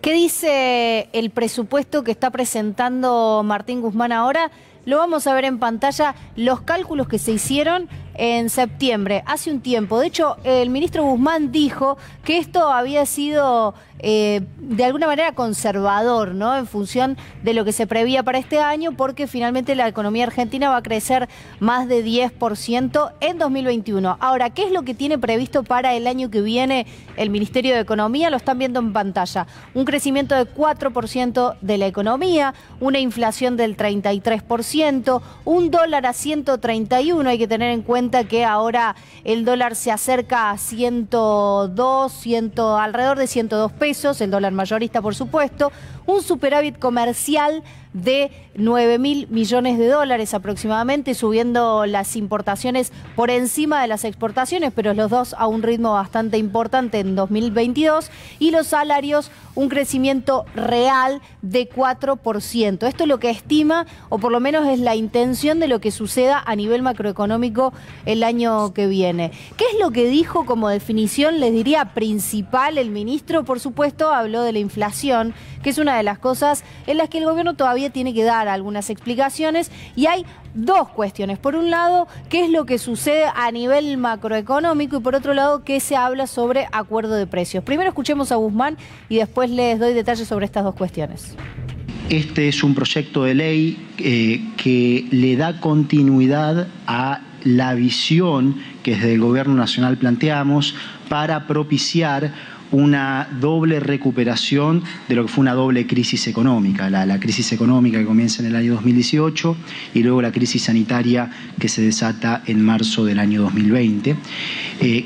¿Qué dice el presupuesto que está presentando Martín Guzmán ahora? Lo vamos a ver en pantalla, los cálculos que se hicieron en septiembre, hace un tiempo. De hecho, el ministro Guzmán dijo que esto había sido de alguna manera conservador, ¿no? En función de lo que se prevía para este año, porque finalmente la economía argentina va a crecer más de 10% en 2021. Ahora, ¿qué es lo que tiene previsto para el año que viene el Ministerio de Economía? Lo están viendo en pantalla. Un crecimiento de 4% de la economía, una inflación del 33%, un dólar a 131, hay que tener en cuenta que ahora el dólar se acerca a 102, alrededor de 102 pesos, el dólar mayorista por supuesto, un superávit comercial de 9.000 millones de dólares aproximadamente, subiendo las importaciones por encima de las exportaciones, pero los dos a un ritmo bastante importante en 2022, y los salarios un crecimiento real de 4%. Esto es lo que estima, o por lo menos es la intención de lo que suceda a nivel macroeconómico el año que viene. ¿Qué es lo que dijo como definición, les diría, principal el ministro? Por supuesto, habló de la inflación, que es una de las cosas en las que el gobierno todavía tiene que dar algunas explicaciones, y hay dos cuestiones. Por un lado, qué es lo que sucede a nivel macroeconómico, y por otro lado, qué se habla sobre acuerdo de precios. Primero escuchemos a Guzmán y después les doy detalles sobre estas dos cuestiones. Este es un proyecto de ley que le da continuidad a la visión que desde el Gobierno Nacional planteamos para propiciar una doble recuperación de lo que fue una doble crisis económica, la crisis económica que comienza en el año 2018 y luego la crisis sanitaria que se desata en marzo del año 2020,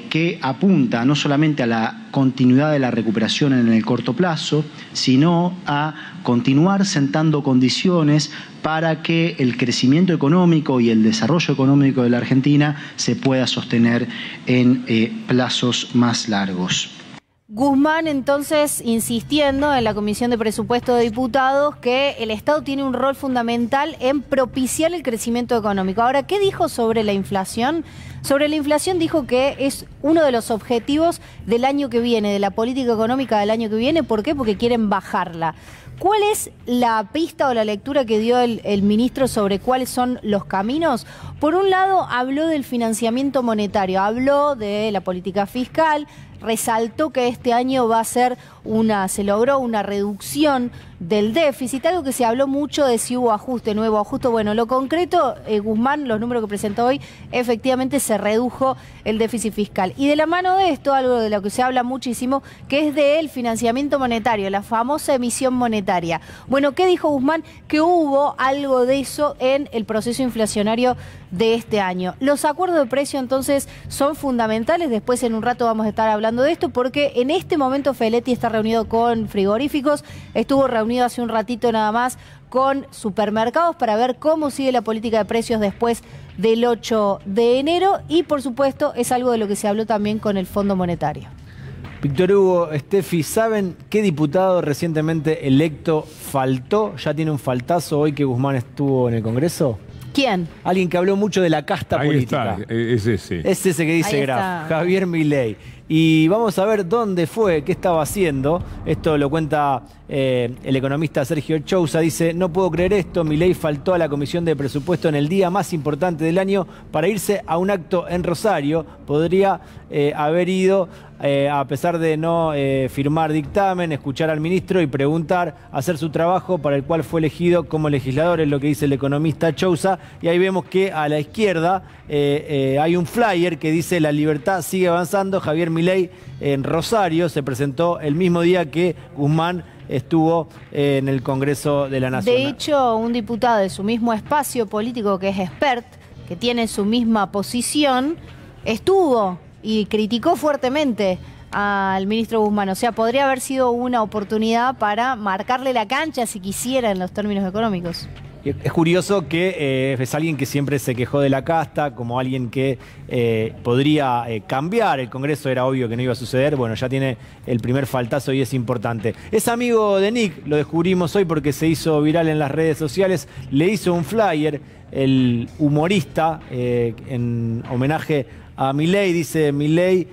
que apunta no solamente a la continuidad de la recuperación en el corto plazo, sino a continuar sentando condiciones para que el crecimiento económico y el desarrollo económico de la Argentina se pueda sostener en plazos más largos. Guzmán entonces insistiendo en la Comisión de Presupuesto de Diputados que el Estado tiene un rol fundamental en propiciar el crecimiento económico. Ahora, ¿qué dijo sobre la inflación? Sobre la inflación dijo que es uno de los objetivos del año que viene, de la política económica del año que viene. ¿Por qué? Porque quieren bajarla. ¿Cuál es la pista o la lectura que dio el ministro sobre cuáles son los caminos? Por un lado, habló del financiamiento monetario, habló de la política fiscal, resaltó que este año va a ser se logró una reducción del déficit, algo que se habló mucho de si hubo ajuste, nuevo ajuste. Bueno, lo concreto, Guzmán, los números que presentó hoy, efectivamente se redujo el déficit fiscal. Y de la mano de esto, algo de lo que se habla muchísimo, que es del financiamiento monetario, la famosa emisión monetaria. Bueno, ¿qué dijo Guzmán? Que hubo algo de eso en el proceso inflacionario de este año. Los acuerdos de precio entonces son fundamentales, después en un rato vamos a estar hablando de esto, porque en este momento Feletti está reunido con frigoríficos, estuvo reunido hace un ratito nada más con supermercados para ver cómo sigue la política de precios después del 8 de enero y por supuesto es algo de lo que se habló también con el Fondo Monetario. Víctor Hugo, Steffi, ¿saben qué diputado recientemente electo faltó? ¿Ya tiene un faltazo hoy que Guzmán estuvo en el Congreso? ¿Quién? Alguien que habló mucho de la casta política. Ahí está, es ese. Es ese que dice Graf, Javier Milei. Y vamos a ver dónde fue, qué estaba haciendo. Esto lo cuenta el economista Sergio Chousa. Dice, no puedo creer esto, Milei faltó a la Comisión de Presupuesto en el día más importante del año para irse a un acto en Rosario. Podría haber ido, a pesar de no firmar dictamen, escuchar al ministro y preguntar, hacer su trabajo para el cual fue elegido como legislador, es lo que dice el economista Chousa. Y ahí vemos que a la izquierda hay un flyer que dice la libertad sigue avanzando. Javier Milei en Rosario se presentó el mismo día que Guzmán estuvo en el Congreso de la Nación. De hecho, un diputado de su mismo espacio político, que es Expert, que tiene su misma posición, estuvo y criticó fuertemente al ministro Guzmán. O sea, podría haber sido una oportunidad para marcarle la cancha, si quisiera, en los términos económicos. Es curioso que es alguien que siempre se quejó de la casta, como alguien que podría cambiar el Congreso, era obvio que no iba a suceder. Bueno, ya tiene el primer faltazo y es importante. Es amigo de Nick, lo descubrimos hoy porque se hizo viral en las redes sociales. Le hizo un flyer, el humorista, en homenaje a Milei. Dice, Milei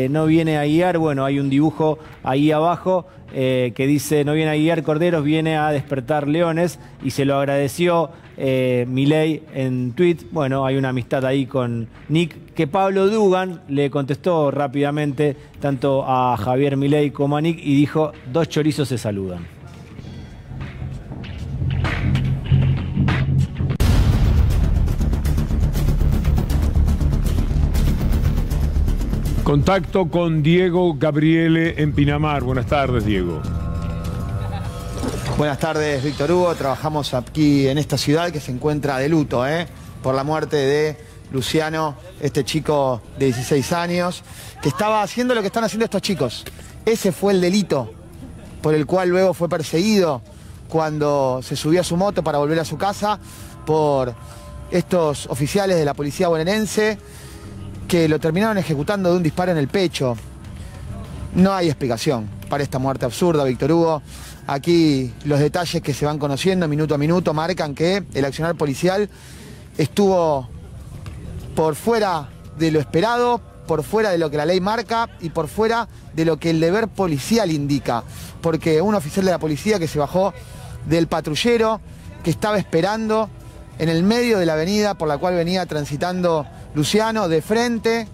no viene a guiar. Bueno, hay un dibujo ahí abajo que dice, no viene a guiar corderos, viene a despertar leones, y se lo agradeció Milei en tweet. Bueno, hay una amistad ahí con Nick, que Pablo Dugan le contestó rápidamente tanto a Javier Milei como a Nick y dijo, dos chorizos se saludan. Contacto con Diego Gabriele en Pinamar. Buenas tardes, Diego. Buenas tardes, Víctor Hugo. Trabajamos aquí en esta ciudad que se encuentra de luto, por la muerte de Luciano, este chico de 16 años, que estaba haciendo lo que están haciendo estos chicos. Ese fue el delito por el cual luego fue perseguido cuando se subió a su moto para volver a su casa por estos oficiales de la policía bonaerense, que lo terminaron ejecutando de un disparo en el pecho. No hay explicación para esta muerte absurda, Víctor Hugo. Aquí los detalles que se van conociendo minuto a minuto marcan que el accionar policial estuvo por fuera de lo esperado, por fuera de lo que la ley marca y por fuera de lo que el deber policial indica. Porque un oficial de la policía que se bajó del patrullero, que estaba esperando en el medio de la avenida por la cual venía transitando Luciano, de frente,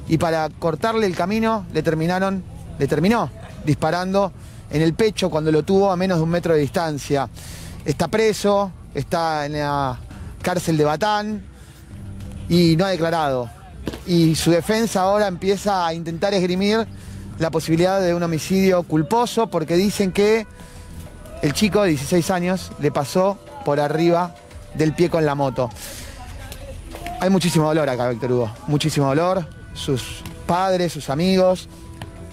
y para cortarle el camino le terminó disparando en el pecho cuando lo tuvo a menos de 1 metro de distancia. Está preso, está en la cárcel de Batán y no ha declarado. Y su defensa ahora empieza a intentar esgrimir la posibilidad de un homicidio culposo porque dicen que el chico de 16 años le pasó por arriba del pie con la moto. Hay muchísimo dolor acá, Víctor Hugo, muchísimo dolor. Sus padres, sus amigos.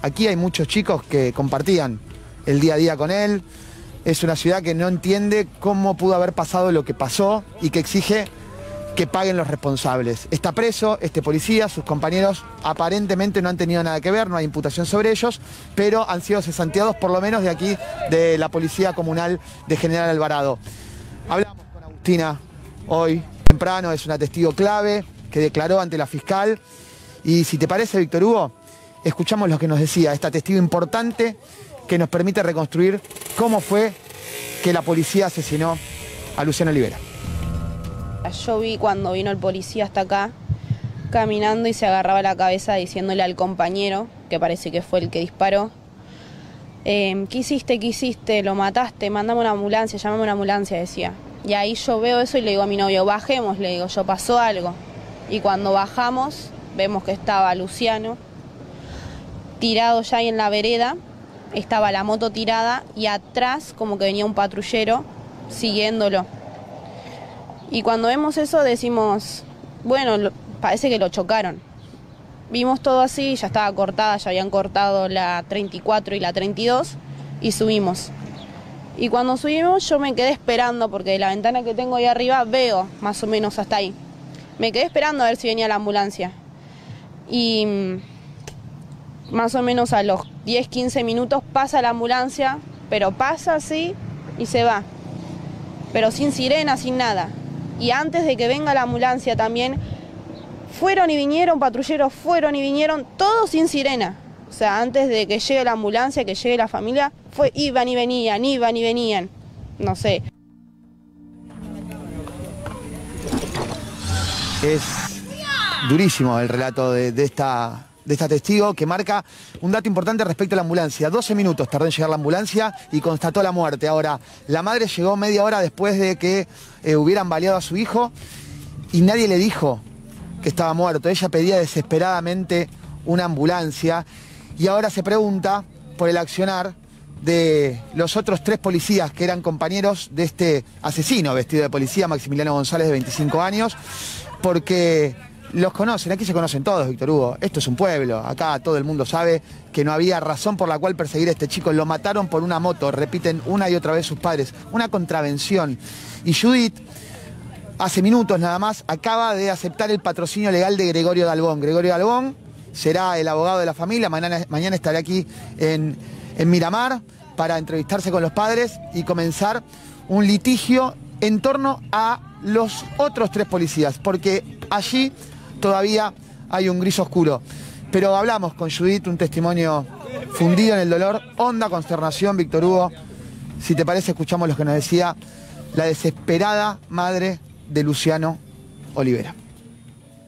Aquí hay muchos chicos que compartían el día a día con él. Es una ciudad que no entiende cómo pudo haber pasado lo que pasó y que exige que paguen los responsables. Está preso este policía, sus compañeros aparentemente no han tenido nada que ver, no hay imputación sobre ellos, pero han sido cesanteados por lo menos de aquí, de la Policía Comunal de General Alvarado. Hablamos con Agustina hoy temprano, es una testigo clave que declaró ante la fiscal. Y si te parece, Víctor Hugo, escuchamos lo que nos decía esta testigo importante que nos permite reconstruir cómo fue que la policía asesinó a Luciano Olivera. Yo vi cuando vino el policía hasta acá, caminando y se agarraba la cabeza diciéndole al compañero, que parece que fue el que disparó, ¿qué hiciste? ¿Qué hiciste? ¿Lo mataste? Mándame una ambulancia, llámame una ambulancia, decía. Y ahí yo veo eso y le digo a mi novio, bajemos, le digo, yo pasó algo. Y cuando bajamos, vemos que estaba Luciano tirado ya ahí en la vereda, estaba la moto tirada y atrás como que venía un patrullero siguiéndolo. Y cuando vemos eso decimos, bueno, parece que lo chocaron. Vimos todo así, ya estaba cortada, ya habían cortado la 34 y la 32 y subimos. Y cuando subimos yo me quedé esperando porque de la ventana que tengo ahí arriba veo más o menos hasta ahí. Me quedé esperando a ver si venía la ambulancia. Y más o menos a los 10-15 minutos pasa la ambulancia, pero pasa así y se va. Pero sin sirena, sin nada. Y antes de que venga la ambulancia también, fueron y vinieron, patrulleros fueron y vinieron, todos sin sirena. O sea, antes de que llegue la ambulancia, que llegue la familia, iban y venían. No sé. Es durísimo el relato de esta testigo que marca un dato importante respecto a la ambulancia. 12 minutos tardó en llegar la ambulancia y constató la muerte. Ahora, la madre llegó media hora después de que hubieran baleado a su hijo y nadie le dijo que estaba muerto. Ella pedía desesperadamente una ambulancia y ahora se pregunta por el accionar de los otros 3 policías que eran compañeros de este asesino vestido de policía, Maximiliano González, de 25 años, porque los conocen, aquí se conocen todos, Víctor Hugo. Esto es un pueblo, acá todo el mundo sabe que no había razón por la cual perseguir a este chico. Lo mataron por una moto, repiten una y otra vez sus padres, una contravención. Y Judith, hace minutos nada más, acaba de aceptar el patrocinio legal de Gregorio Dalbón. Gregorio Dalbón será el abogado de la familia, mañana estará aquí en Miramar para entrevistarse con los padres y comenzar un litigio en torno a los otros 3 policías, porque allí todavía hay un gris oscuro. Pero hablamos con Judith, un testimonio fundido en el dolor, honda consternación, Víctor Hugo. Si te parece, escuchamos lo que nos decía la desesperada madre de Luciano Olivera.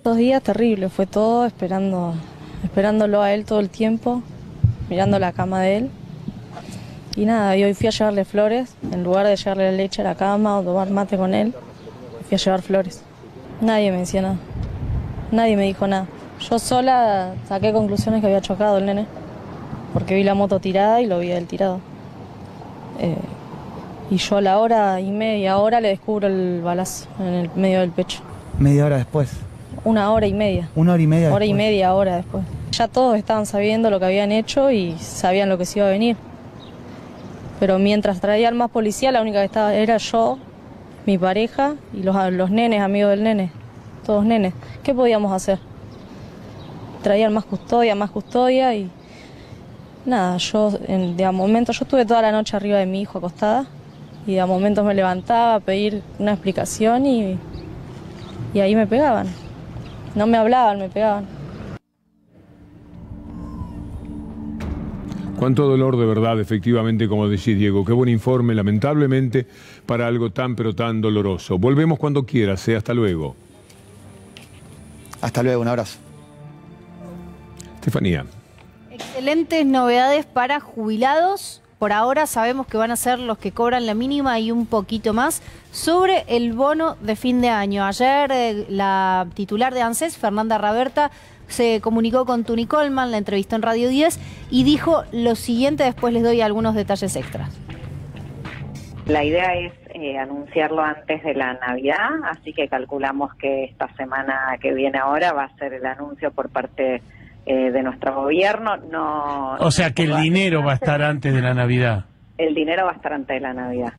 2 días terribles, fue todo esperándolo a él todo el tiempo, mirando la cama de él. Y nada, y hoy fui a llevarle flores, en lugar de llevarle leche a la cama o tomar mate con él, fui a llevar flores. Nadie me decía nada, nadie me dijo nada. Yo sola saqué conclusiones que había chocado el nene, porque vi la moto tirada y lo vi a él tirado. Y yo a la hora y media le descubro el balazo en el medio del pecho. ¿Media hora después? 1 hora y media. 1 hora y media Hora después. y media, hora después. Ya todos estaban sabiendo lo que habían hecho y sabían lo que se iba a venir. Pero mientras traían más policía, la única que estaba era yo, mi pareja y los nenes, amigos del nene. Todos nenes. ¿Qué podíamos hacer? Traían más custodia y... Nada, de a momento, yo estuve toda la noche arriba de mi hijo acostada y de a momentos me levantaba a pedir una explicación y ahí me pegaban. No me hablaban, me pegaban. Cuánto dolor de verdad, efectivamente, como decís, Diego. Qué buen informe, lamentablemente, para algo tan pero tan doloroso. Volvemos cuando quieras, hasta luego. Hasta luego, un abrazo. Estefanía. Excelentes novedades para jubilados. Por ahora sabemos que van a ser los que cobran la mínima y un poquito más sobre el bono de fin de año. Ayer la titular de ANSES, Fernanda Raberta, se comunicó con Tuni Coleman, la entrevistó en Radio 10 y dijo lo siguiente, después les doy algunos detalles extras. La idea es anunciarlo antes de la Navidad, así que calculamos que esta semana que viene ahora va a ser el anuncio por parte de nuestro gobierno. O sea que el dinero va a estar antes de la Navidad. El dinero va a estar antes de la Navidad.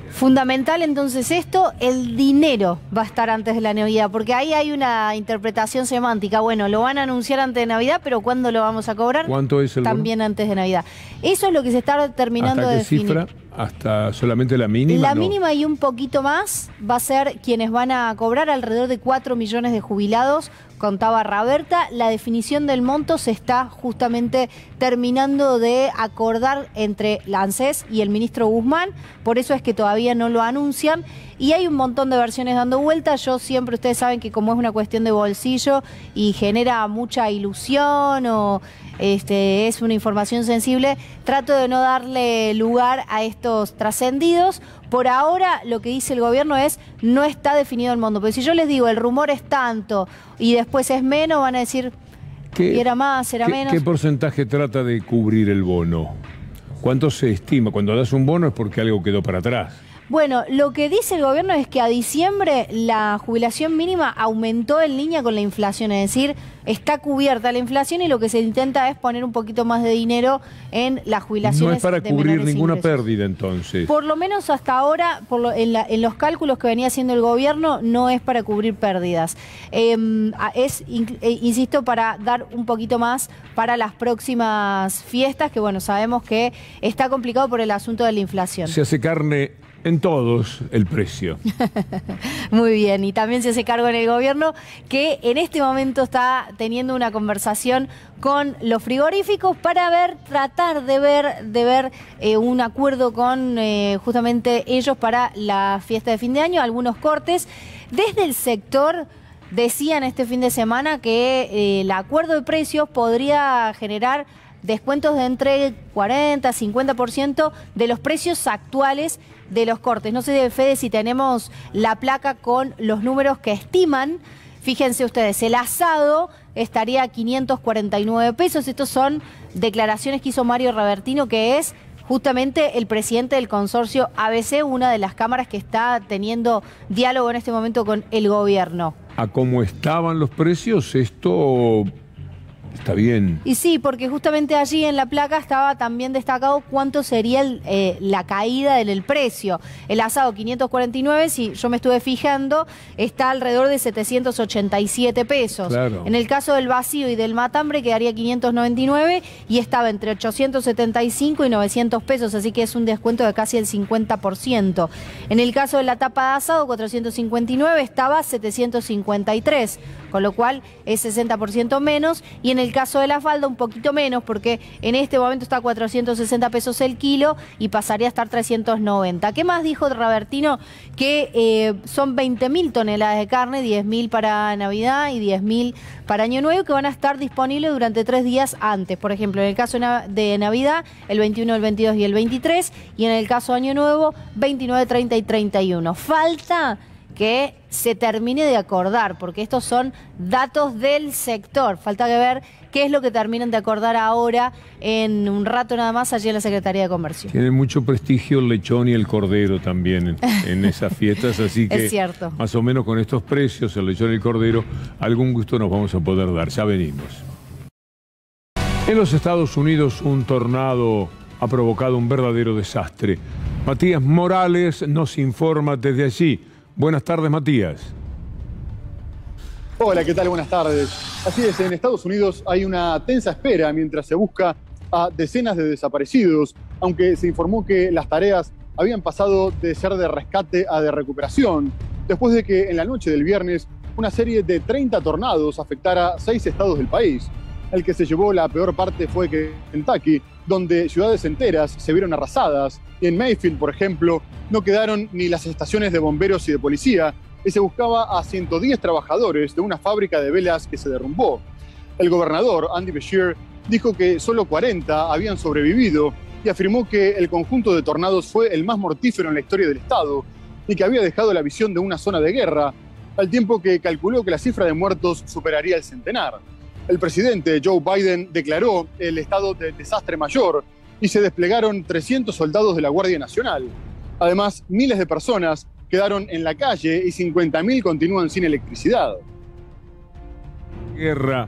Fundamental entonces esto, el dinero va a estar antes de la Navidad, porque ahí hay una interpretación semántica. Bueno, lo van a anunciar antes de Navidad, pero ¿cuándo lo vamos a cobrar? ¿Cuánto es el bono? También antes de Navidad. Eso es lo que se está terminando de definir. ¿Hasta qué cifra? ¿Hasta solamente la mínima? La mínima y un poquito más va a ser quienes van a cobrar, alrededor de 4 millones de jubilados, contaba Raberta. La definición del monto se está justamente terminando de acordar entre la ANSES y el ministro Guzmán, por eso es que todavía no lo anuncian. Y hay un montón de versiones dando vueltas. Yo siempre, ustedes saben que como es una cuestión de bolsillo y genera mucha ilusión o es una información sensible, trato de no darle lugar a estos trascendidos. Por ahora lo que dice el gobierno es no está definido el monto. Pero si yo les digo el rumor es tanto y después es menos, van a decir que era más, era menos. ¿Qué porcentaje trata de cubrir el bono? ¿Cuánto se estima? Cuando das un bono es porque algo quedó para atrás. Bueno, lo que dice el gobierno es que a diciembre la jubilación mínima aumentó en línea con la inflación, es decir, está cubierta la inflación y lo que se intenta es poner un poquito más de dinero en las jubilaciones. No es para cubrir ninguna pérdida entonces. Por lo menos hasta ahora, en los cálculos que venía haciendo el gobierno, no es para cubrir pérdidas. Insisto, para dar un poquito más para las próximas fiestas, que bueno, sabemos que está complicado por el asunto de la inflación. Se hace carne en todos el precio. Muy bien, y también se hace cargo en el gobierno que en este momento está teniendo una conversación con los frigoríficos para tratar de ver un acuerdo con justamente ellos para la fiesta de fin de año, algunos cortes. Desde el sector decían este fin de semana que el acuerdo de precios podría generar descuentos de entre 40 a 50% de los precios actuales de los cortes. No sé, Fede, si tenemos la placa con los números que estiman. Fíjense ustedes, el asado estaría a 549 pesos. Estos son declaraciones que hizo Mario Rabertino, que es justamente el presidente del consorcio ABC, una de las cámaras que está teniendo diálogo en este momento con el gobierno. ¿A cómo estaban los precios? Esto está bien. Y sí, porque justamente allí en la placa estaba también destacado cuánto sería la caída en el precio. El asado 549, si yo me estuve fijando, está alrededor de 787 pesos. Claro. En el caso del vacío y del matambre quedaría 599 y estaba entre 875 y 900 pesos, así que es un descuento de casi el 50%. En el caso de la tapa de asado, 459, estaba 753, con lo cual es 60% menos, y en el caso de la falda un poquito menos, porque en este momento está a 460 pesos el kilo y pasaría a estar 390. ¿Qué más dijo Rabertino? Que son 20.000 toneladas de carne, 10.000 para Navidad y 10.000 para Año Nuevo, que van a estar disponibles durante 3 días antes. Por ejemplo, en el caso de Navidad, el 21, el 22 y el 23, y en el caso de Año Nuevo, 29, 30 y 31. Falta que se termine de acordar, porque estos son datos del sector. Falta que ver qué es lo que terminan de acordar ahora en un rato nada más allí en la Secretaría de Comercio. Tiene mucho prestigio el lechón y el cordero también en esas fiestas, así que es cierto. Más o menos con estos precios, el lechón y el cordero, algún gusto nos vamos a poder dar. Ya venimos. En los Estados Unidos un tornado ha provocado un verdadero desastre. Matías Morales nos informa desde allí. Buenas tardes, Matías. Hola, ¿qué tal? Buenas tardes. Así es, en Estados Unidos hay una tensa espera mientras se busca a decenas de desaparecidos, aunque se informó que las tareas habían pasado de ser de rescate a de recuperación, después de que en la noche del viernes una serie de 30 tornados afectara 6 estados del país. El que se llevó la peor parte fue Kentucky, donde ciudades enteras se vieron arrasadas. Y en Mayfield, por ejemplo, no quedaron ni las estaciones de bomberos y de policía, y se buscaba a 110 trabajadores de una fábrica de velas que se derrumbó. El gobernador, Andy Beshear, dijo que solo 40 habían sobrevivido y afirmó que el conjunto de tornados fue el más mortífero en la historia del estado y que había dejado la visión de una zona de guerra. al tiempo que calculó que la cifra de muertos superaría el centenar. El presidente Joe Biden declaró el estado de desastre mayor y se desplegaron 300 soldados de la Guardia Nacional. Además, miles de personas quedaron en la calle y 50.000 continúan sin electricidad. Guerra,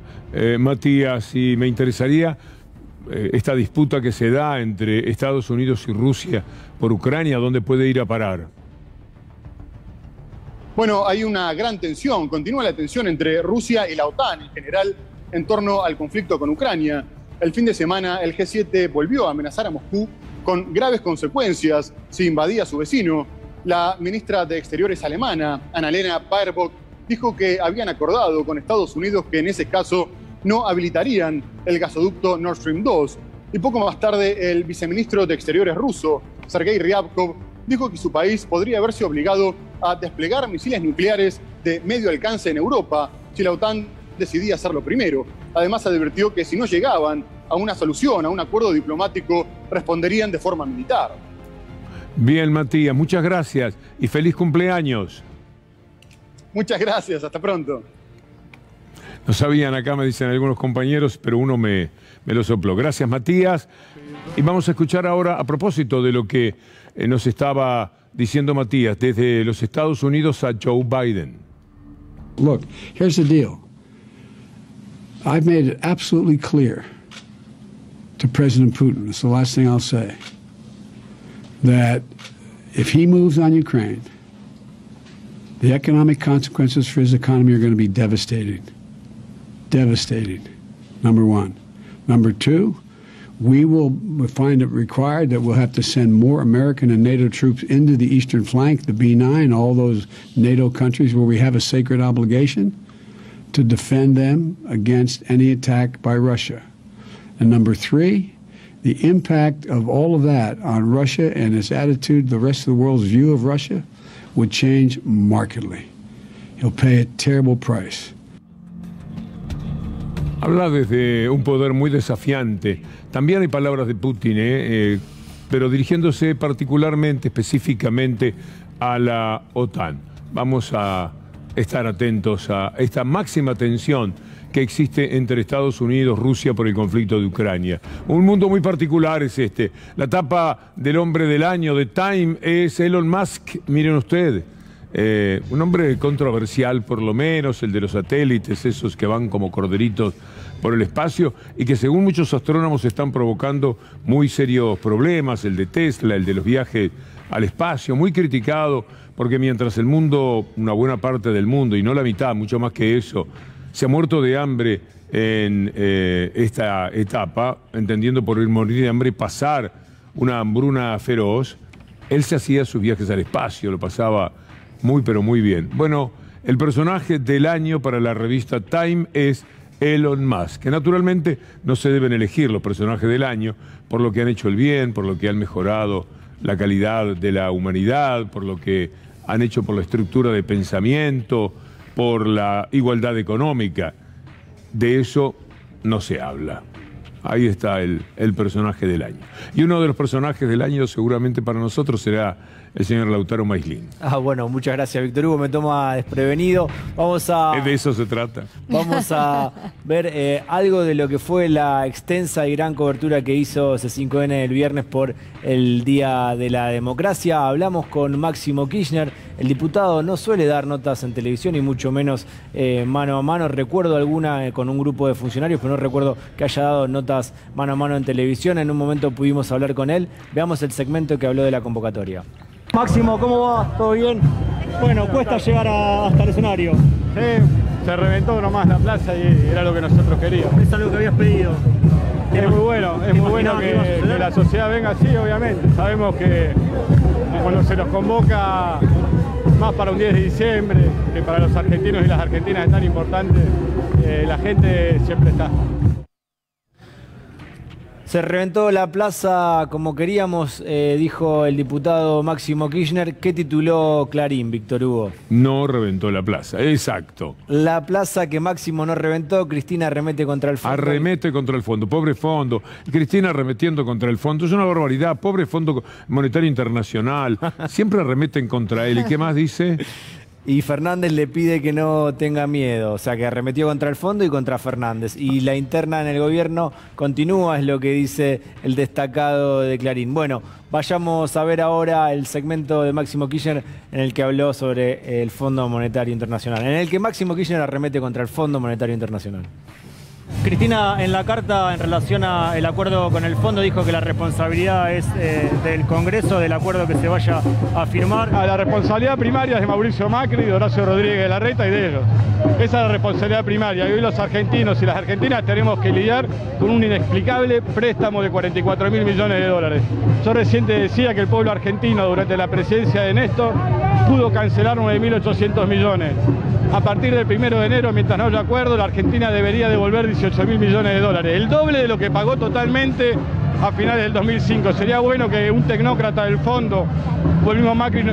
Matías, y me interesaría esta disputa que se da entre Estados Unidos y Rusia por Ucrania, ¿dónde puede ir a parar? Bueno, hay una gran tensión, continúa la tensión entre Rusia y la OTAN en general en torno al conflicto con Ucrania. El fin de semana el G7 volvió a amenazar a Moscú con graves consecuencias si invadía a su vecino. La ministra de Exteriores alemana, Annalena Baerbock, dijo que habían acordado con Estados Unidos que en ese caso no habilitarían el gasoducto Nord Stream 2. Y poco más tarde el viceministro de Exteriores ruso, Sergei Ryabkov, dijo que su país podría verse obligado a desplegar misiles nucleares de medio alcance en Europa si la OTAN decidía hacerlo primero. Además advirtió que si no llegaban a una solución, a un acuerdo diplomático, responderían de forma militar. Bien, Matías, muchas gracias y feliz cumpleaños. Muchas gracias, hasta pronto. No sabían acá, me dicen algunos compañeros, pero uno me lo sopló. Gracias, Matías. Y vamos a escuchar ahora, a propósito de lo que nos estaba diciendo Matías, desde los Estados Unidos a Joe Biden. Look, here's the deal. I've made it absolutely clear to President Putin, it's the last thing I'll say, that if he moves on Ukraine, the economic consequences for his economy are going to be devastating. Devastating, number one. Number two, we will find it required that we'll have to send more American and NATO troops into the eastern flank, the B9, all those NATO countries where we have a sacred obligation to defend them against any attack by Russia. And number three, the impact of all of that on Russia and its attitude, the rest of the world's view of Russia, would change markedly. He'll pay a terrible price. Habla desde un poder muy desafiante. También hay palabras de Putin, pero dirigiéndose particularmente, específicamente a la OTAN. Vamos a estar atentos a esta máxima tensión que existe entre Estados Unidos y Rusia por el conflicto de Ucrania. Un mundo muy particular es este. La tapa del hombre del año de Time es Elon Musk, miren ustedes. Un hombre controversial por lo menos, el de los satélites, esos que van como corderitos por el espacio y que según muchos astrónomos están provocando muy serios problemas, el de Tesla, el de los viajes al espacio, muy criticado porque mientras el mundo, una buena parte del mundo, y no la mitad, mucho más que eso, se ha muerto de hambre en esta etapa, entendiendo por morir de hambre y pasar una hambruna feroz, él se hacía sus viajes al espacio, lo pasaba muy pero muy bien. Bueno, el personaje del año para la revista Time es Elon Musk, que naturalmente no se deben elegir los personajes del año por lo que han hecho el bien, por lo que han mejorado la calidad de la humanidad, por lo que han hecho por la estructura de pensamiento, por la igualdad económica. De eso no se habla. Ahí está el personaje del año. Y uno de los personajes del año seguramente para nosotros será el señor Lautaro Maislin. Bueno, muchas gracias, Víctor Hugo, me toma desprevenido. De eso se trata. Vamos a ver algo de lo que fue la extensa y gran cobertura que hizo C5N el viernes por el Día de la Democracia. Hablamos con Máximo Kirchner. El diputado no suele dar notas en televisión y mucho menos mano a mano. Recuerdo alguna con un grupo de funcionarios, pero no recuerdo que haya dado notas mano a mano en televisión. En un momento pudimos hablar con él. Veamos el segmento que habló de la convocatoria. Máximo, ¿cómo va? ¿Todo bien? Bueno, cuesta llegar hasta el escenario. Sí, se reventó nomás la plaza y era lo que nosotros queríamos. Es algo que habías pedido. Es muy bueno que la sociedad venga así, obviamente. Sabemos que cuando se nos convoca más para un 10 de diciembre, que para los argentinos y las argentinas es tan importante, la gente siempre está. Se reventó la plaza como queríamos, dijo el diputado Máximo Kirchner. ¿Qué tituló Clarín, Víctor Hugo? No reventó la plaza, exacto. La plaza que Máximo no reventó, Cristina arremete contra el fondo. Arremete contra el fondo, pobre fondo. Cristina arremetiendo contra el fondo, es una barbaridad. Pobre Fondo Monetario Internacional, siempre arremeten contra él. ¿Y qué más dice? Y Fernández le pide que no tenga miedo, o sea, que arremetió contra el fondo y contra Fernández. Y la interna en el gobierno continúa, es lo que dice el destacado de Clarín. Bueno, vayamos a ver ahora el segmento de Máximo Kirchner en el que habló sobre el Fondo Monetario Internacional, en el que Máximo Kirchner arremete contra el Fondo Monetario Internacional. Cristina, en la carta en relación al acuerdo con el fondo dijo que la responsabilidad es del Congreso, del acuerdo que se vaya a firmar. La responsabilidad primaria es de Mauricio Macri, de Horacio Rodríguez de Larreta y de ellos. Esa es la responsabilidad primaria. Y hoy los argentinos y las argentinas tenemos que lidiar con un inexplicable préstamo de 44.000 millones de dólares. Yo recién te decía que el pueblo argentino durante la presidencia de Néstor pudo cancelar 9.800 millones. A partir del 1 de enero, mientras no haya acuerdo, la Argentina debería devolver 18.000 millones de dólares, el doble de lo que pagó totalmente a finales del 2005. Sería bueno que un tecnócrata del fondo, o el mismo Macri,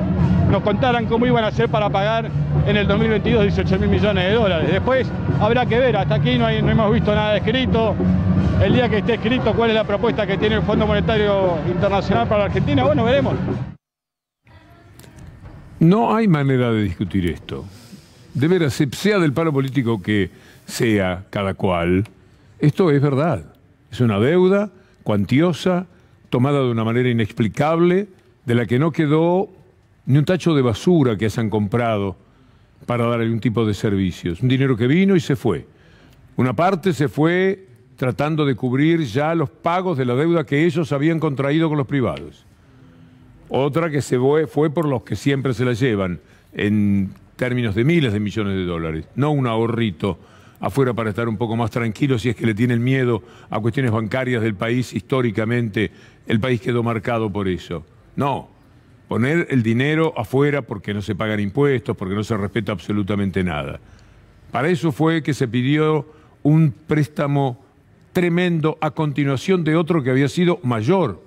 nos contaran cómo iban a hacer para pagar en el 2022 18.000 millones de dólares. Después habrá que ver, hasta aquí no hemos visto nada escrito. El día que esté escrito cuál es la propuesta que tiene el Fondo Monetario Internacional para la Argentina, bueno, veremos. No hay manera de discutir esto. De veras, sea del palo político que sea cada cual, esto es verdad. Es una deuda cuantiosa, tomada de una manera inexplicable, de la que no quedó ni un tacho de basura que hayan comprado para dar algún tipo de servicios. Un dinero que vino y se fue. Una parte se fue tratando de cubrir ya los pagos de la deuda que ellos habían contraído con los privados. Otra que se fue por los que siempre se la llevan, en términos de miles de millones de dólares, no un ahorrito afuera para estar un poco más tranquilo si es que le tienen miedo a cuestiones bancarias del país. Históricamente el país quedó marcado por eso. No, poner el dinero afuera porque no se pagan impuestos, porque no se respeta absolutamente nada. Para eso fue que se pidió un préstamo tremendo a continuación de otro que había sido mayor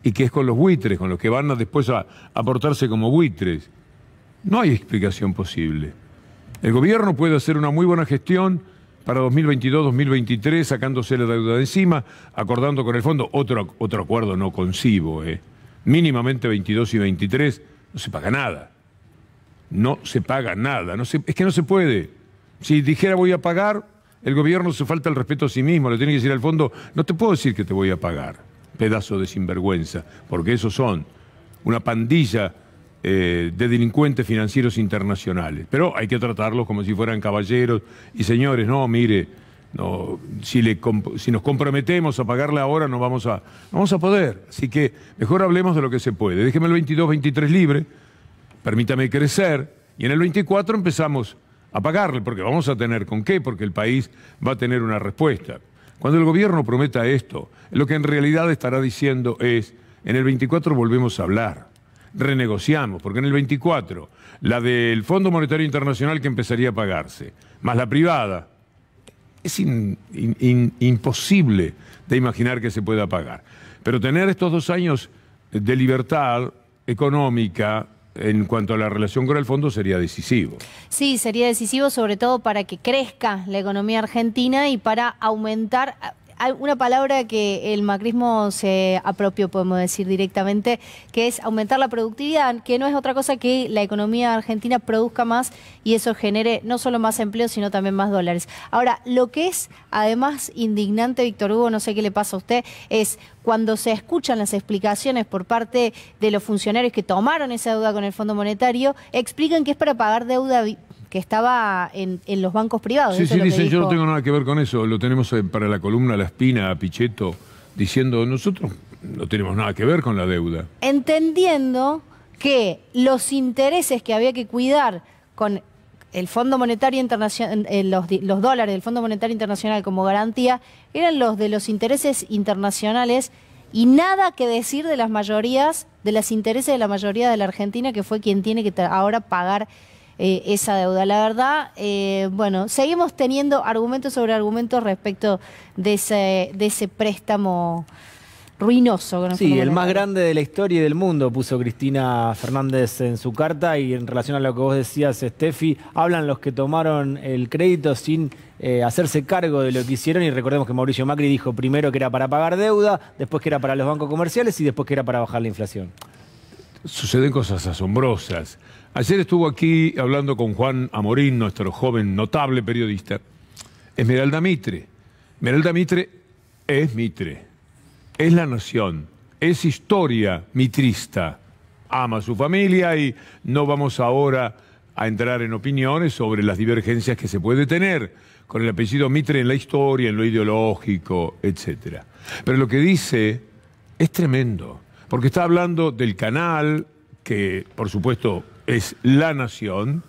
y que es con los buitres, con los que van después a aportarse como buitres. No hay explicación posible. El gobierno puede hacer una muy buena gestión para 2022-2023, sacándose la deuda de encima, acordando con el fondo. Otro acuerdo no concibo. Mínimamente 22 y 23 no se paga nada. No se paga nada. Es que no se puede. Si dijera voy a pagar, el gobierno se falta el respeto a sí mismo. Le tiene que decir al fondo, no te puedo decir que te voy a pagar, pedazo de sinvergüenza, porque esos son una pandilla de delincuentes financieros internacionales. Pero hay que tratarlos como si fueran caballeros y señores. No, mire, no, si nos comprometemos a pagarle ahora no vamos a poder. Así que mejor hablemos de lo que se puede. Déjeme el 22-23 libre, permítame crecer y en el 24 empezamos a pagarle, porque vamos a tener con qué, porque el país va a tener una respuesta. Cuando el gobierno prometa esto, lo que en realidad estará diciendo es, en el 24 volvemos a hablar. Renegociamos, porque en el 24, la del Fondo Monetario Internacional que empezaría a pagarse, más la privada, es imposible de imaginar que se pueda pagar. Pero tener estos 2 años de libertad económica en cuanto a la relación con el fondo sería decisivo. Sí, sería decisivo sobre todo para que crezca la economía argentina y para aumentar... Una palabra que el macrismo se apropió, podemos decir directamente, que es aumentar la productividad, que no es otra cosa que la economía argentina produzca más y eso genere no solo más empleo, sino también más dólares. Ahora, lo que es además indignante, Víctor Hugo, no sé qué le pasa a usted, es cuando se escuchan las explicaciones por parte de los funcionarios que tomaron esa deuda con el Fondo Monetario, explican que es para pagar deuda que estaba en los bancos privados. Sí, sí, dicen, yo no tengo nada que ver con eso. Lo tenemos para la columna La Espina, a Pichetto, diciendo, nosotros no tenemos nada que ver con la deuda. Entendiendo que los intereses que había que cuidar con el Fondo Monetario Internacional, los dólares del Fondo Monetario Internacional como garantía, eran los de los intereses internacionales y nada que decir de las mayorías, de los intereses de la mayoría de la Argentina, que fue quien tiene que ahora pagar esa deuda. La verdad, bueno, seguimos teniendo argumentos sobre argumentos respecto de ese préstamo ruinoso. Sí, el más grande de la historia y del mundo, puso Cristina Fernández en su carta, y en relación a lo que vos decías, Steffi, hablan los que tomaron el crédito sin hacerse cargo de lo que hicieron, y recordemos que Mauricio Macri dijo primero que era para pagar deuda, después que era para los bancos comerciales y después que era para bajar la inflación. suceden cosas asombrosas. Ayer estuvo aquí hablando con Juan Amorín, nuestro joven notable periodista, Esmeralda Mitre. Esmeralda Mitre es Mitre, es La Nación, es historia mitrista, ama a su familia y no vamos ahora a entrar en opiniones sobre las divergencias que se puede tener con el apellido Mitre en la historia, en lo ideológico, etc. Pero lo que dice es tremendo, porque está hablando del canal, que por supuesto es La Nación,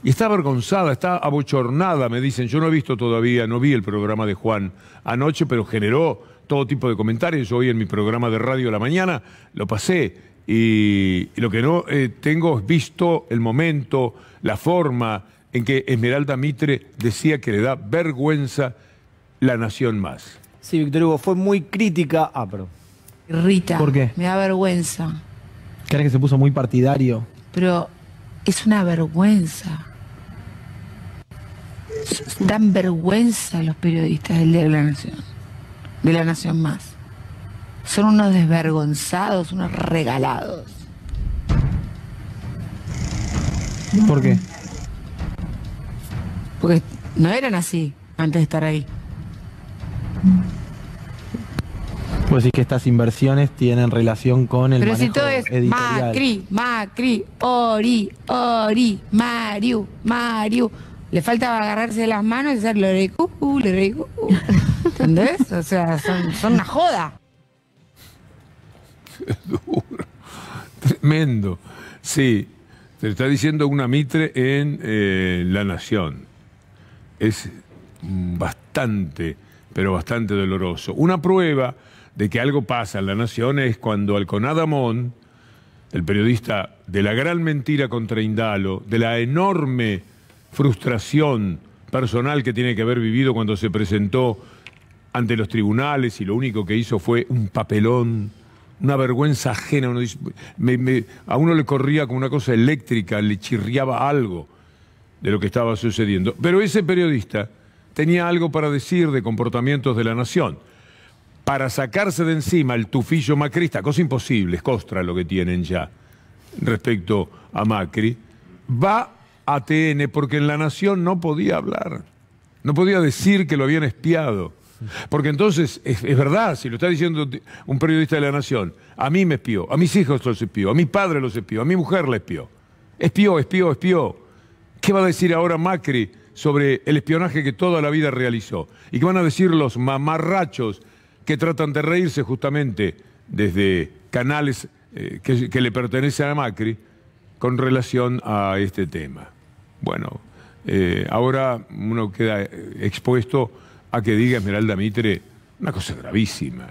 y está avergonzada, está abochornada, me dicen. Yo no he visto todavía, no vi el programa de Juan anoche, pero generó todo tipo de comentarios. Yo hoy en mi programa de radio a la mañana lo pasé, y lo que no tengo es visto el momento, la forma en que Esmeralda Mitre decía que le da vergüenza La Nación Más. Sí, Víctor Hugo, fue muy crítica. Pero... Rita, ¿por qué? Me da vergüenza. ¿Crees que se puso muy partidario? Pero es una vergüenza. Dan vergüenza los periodistas del Diario de la Nación, de La Nación Más. Son unos desvergonzados, unos regalados. ¿Por qué? Porque no eran así antes de estar ahí. Pues sí que estas inversiones tienen relación con el Pero manejo si todo es editorial. Macri, Ori, Mariu. Le falta agarrarse de las manos y hacer lorecu. ¿Entendés? O sea, son una joda. Duro. Tremendo. Sí, te está diciendo una Mitre en La Nación. Es bastante, pero bastante doloroso. Una prueba de que algo pasa en La Nación es cuando Alconada Amón, el periodista de la gran mentira contra Indalo, de la enorme frustración personal que tiene que haber vivido cuando se presentó ante los tribunales y lo único que hizo fue un papelón, una vergüenza ajena. Uno dice, a uno le corría como una cosa eléctrica, le chirriaba algo de lo que estaba sucediendo. Pero ese periodista tenía algo para decir de comportamientos de La Nación. Para sacarse de encima el tufillo macrista, cosa imposible, es costra lo que tienen ya respecto a Macri, va a TN porque en La Nación no podía hablar, no podía decir que lo habían espiado. Porque entonces, es verdad, si lo está diciendo un periodista de La Nación, a mí me espió, a mis hijos los espió, a mi padre los espió, a mi mujer la espió. Espió. ¿Qué va a decir ahora Macri sobre el espionaje que toda la vida realizó? ¿Y qué van a decir los mamarrachos que tratan de reírse justamente desde canales que le pertenecen a Macri con relación a este tema? Bueno, ahora uno queda expuesto a que diga Esmeralda Mitre una cosa gravísima,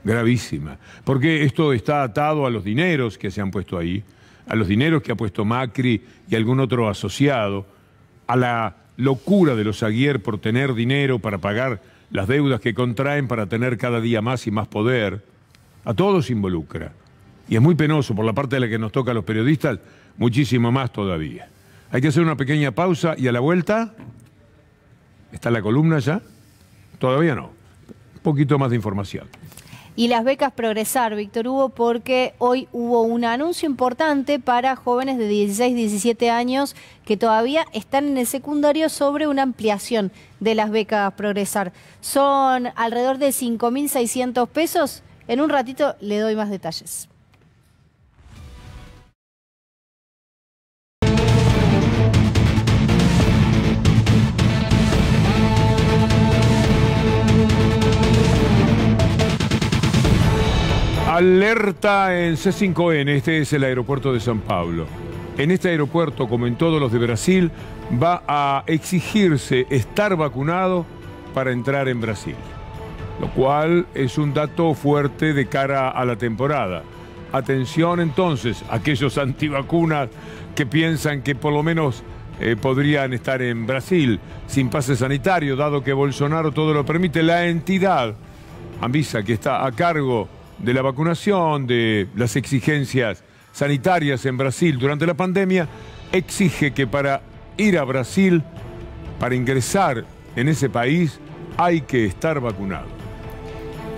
gravísima. Porque esto está atado a los dineros que se han puesto ahí, a los dineros que ha puesto Macri y algún otro asociado, a la locura de los Aguirre por tener dinero para pagar las deudas que contraen para tener cada día más y más poder. A todos involucra. Y es muy penoso por la parte de la que nos toca a los periodistas, muchísimo más todavía. Hay que hacer una pequeña pausa y a la vuelta... ¿Está la columna ya? Todavía no. Un poquito más de información. Y las becas Progresar, Víctor Hugo, porque hoy hubo un anuncio importante para jóvenes de 16, 17 años que todavía están en el secundario sobre una ampliación de las becas Progresar. Son alrededor de 5.600 pesos. En un ratito le doy más detalles. Alerta en C5N, este es el aeropuerto de San Pablo. En este aeropuerto, como en todos los de Brasil, va a exigirse estar vacunado para entrar en Brasil. Lo cual es un dato fuerte de cara a la temporada. Atención entonces, aquellos antivacunas que piensan que por lo menos podrían estar en Brasil sin pase sanitario, dado que Bolsonaro todo lo permite. La entidad Anvisa, que está a cargo de la vacunación, de las exigencias sanitarias en Brasil durante la pandemia, exige que para ir a Brasil, para ingresar en ese país, hay que estar vacunado.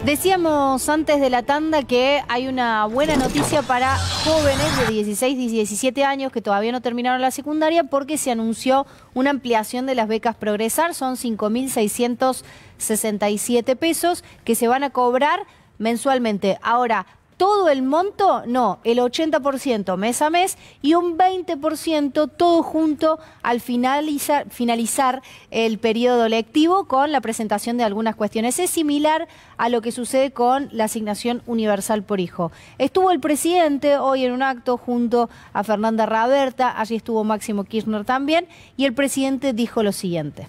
Decíamos antes de la tanda que hay una buena noticia para jóvenes de 16 y 17 años que todavía no terminaron la secundaria porque se anunció una ampliación de las becas Progresar. Son 5.667 pesos que se van a cobrar mensualmente. Ahora, todo el monto, no, el 80% mes a mes y un 20% todo junto al finalizar el periodo lectivo con la presentación de algunas cuestiones. Es similar a lo que sucede con la asignación universal por hijo. Estuvo el presidente hoy en un acto junto a Fernanda Raberta, allí estuvo Máximo Kirchner también, y el presidente dijo lo siguiente.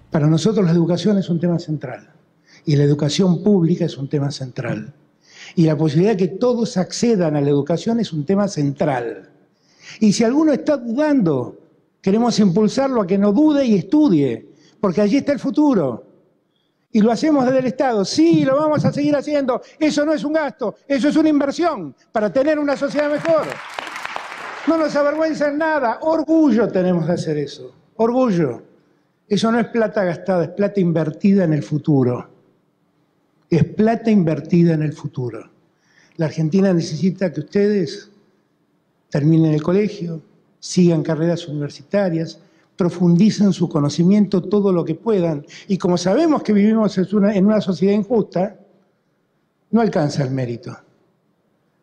Para nosotros la educación es un tema central y la educación pública es un tema central. Y la posibilidad de que todos accedan a la educación es un tema central. Y si alguno está dudando, queremos impulsarlo a que no dude y estudie, porque allí está el futuro. Y lo hacemos desde el Estado. Sí, lo vamos a seguir haciendo. Eso no es un gasto, eso es una inversión para tener una sociedad mejor. No nos avergüenza en nada. Orgullo tenemos de hacer eso. Orgullo. Eso no es plata gastada, es plata invertida en el futuro. Es plata invertida en el futuro. La Argentina necesita que ustedes terminen el colegio, sigan carreras universitarias, profundicen su conocimiento todo lo que puedan. Y como sabemos que vivimos en una sociedad injusta, no alcanza el mérito.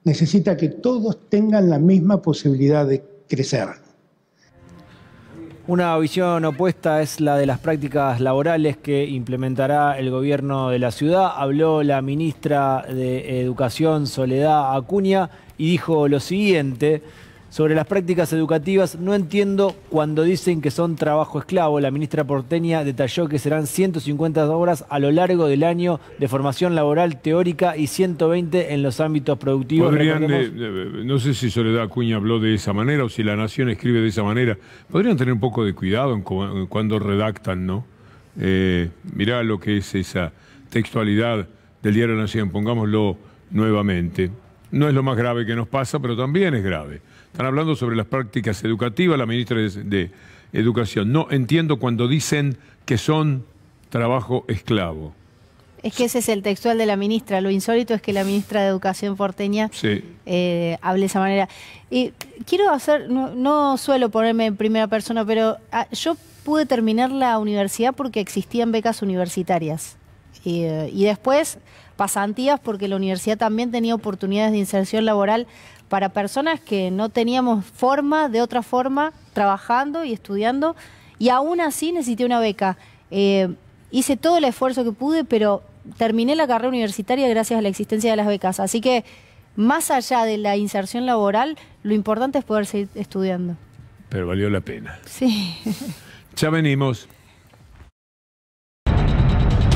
Necesita que todos tengan la misma posibilidad de crecer. Una visión opuesta es la de las prácticas laborales que implementará el gobierno de la ciudad. Habló la ministra de Educación, Soledad Acuña, y dijo lo siguiente sobre las prácticas educativas. No entiendo cuando dicen que son trabajo esclavo. La ministra porteña detalló que serán 150 horas a lo largo del año de formación laboral teórica y 120 en los ámbitos productivos. No sé si Soledad Acuña habló de esa manera o si La Nación escribe de esa manera. Podrían tener un poco de cuidado en cuando redactan, ¿no? Mirá lo que es esa textualidad del diario La Nación, pongámoslo nuevamente. No es lo más grave que nos pasa, pero también es grave. Están hablando sobre las prácticas educativas, la ministra de Educación. No entiendo cuando dicen que son trabajo esclavo. Es que ese es el textual de la ministra. Lo insólito es que la ministra de Educación porteña hable de esa manera. Quiero hacer, no suelo ponerme en primera persona, pero yo pude terminar la universidad porque existían becas universitarias. Y después pasantías porque la universidad también tenía oportunidades de inserción laboral para personas que no teníamos de otra forma, trabajando y estudiando, y aún así necesité una beca. Hice todo el esfuerzo que pude, pero terminé la carrera universitaria gracias a la existencia de las becas. Así que, más allá de la inserción laboral, lo importante es poder seguir estudiando. Pero valió la pena. Sí. Ya venimos.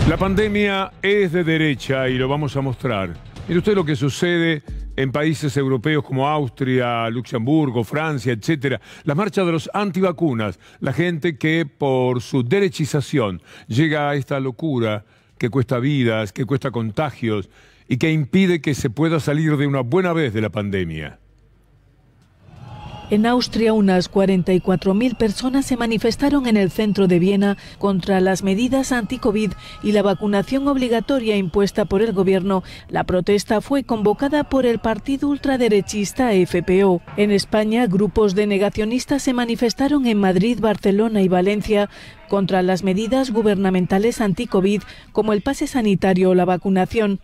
La pandemia es de derecha y lo vamos a mostrar. Mire usted lo que sucede en países europeos como Austria, Luxemburgo, Francia, etcétera. Las marchas de los antivacunas, la gente que por su derechización llega a esta locura que cuesta vidas, que cuesta contagios y que impide que se pueda salir de una buena vez de la pandemia. En Austria, unas 44.000 personas se manifestaron en el centro de Viena contra las medidas anti-COVID y la vacunación obligatoria impuesta por el gobierno. La protesta fue convocada por el partido ultraderechista FPO. En España, grupos de negacionistas se manifestaron en Madrid, Barcelona y Valencia contra las medidas gubernamentales anti-COVID, como el pase sanitario o la vacunación.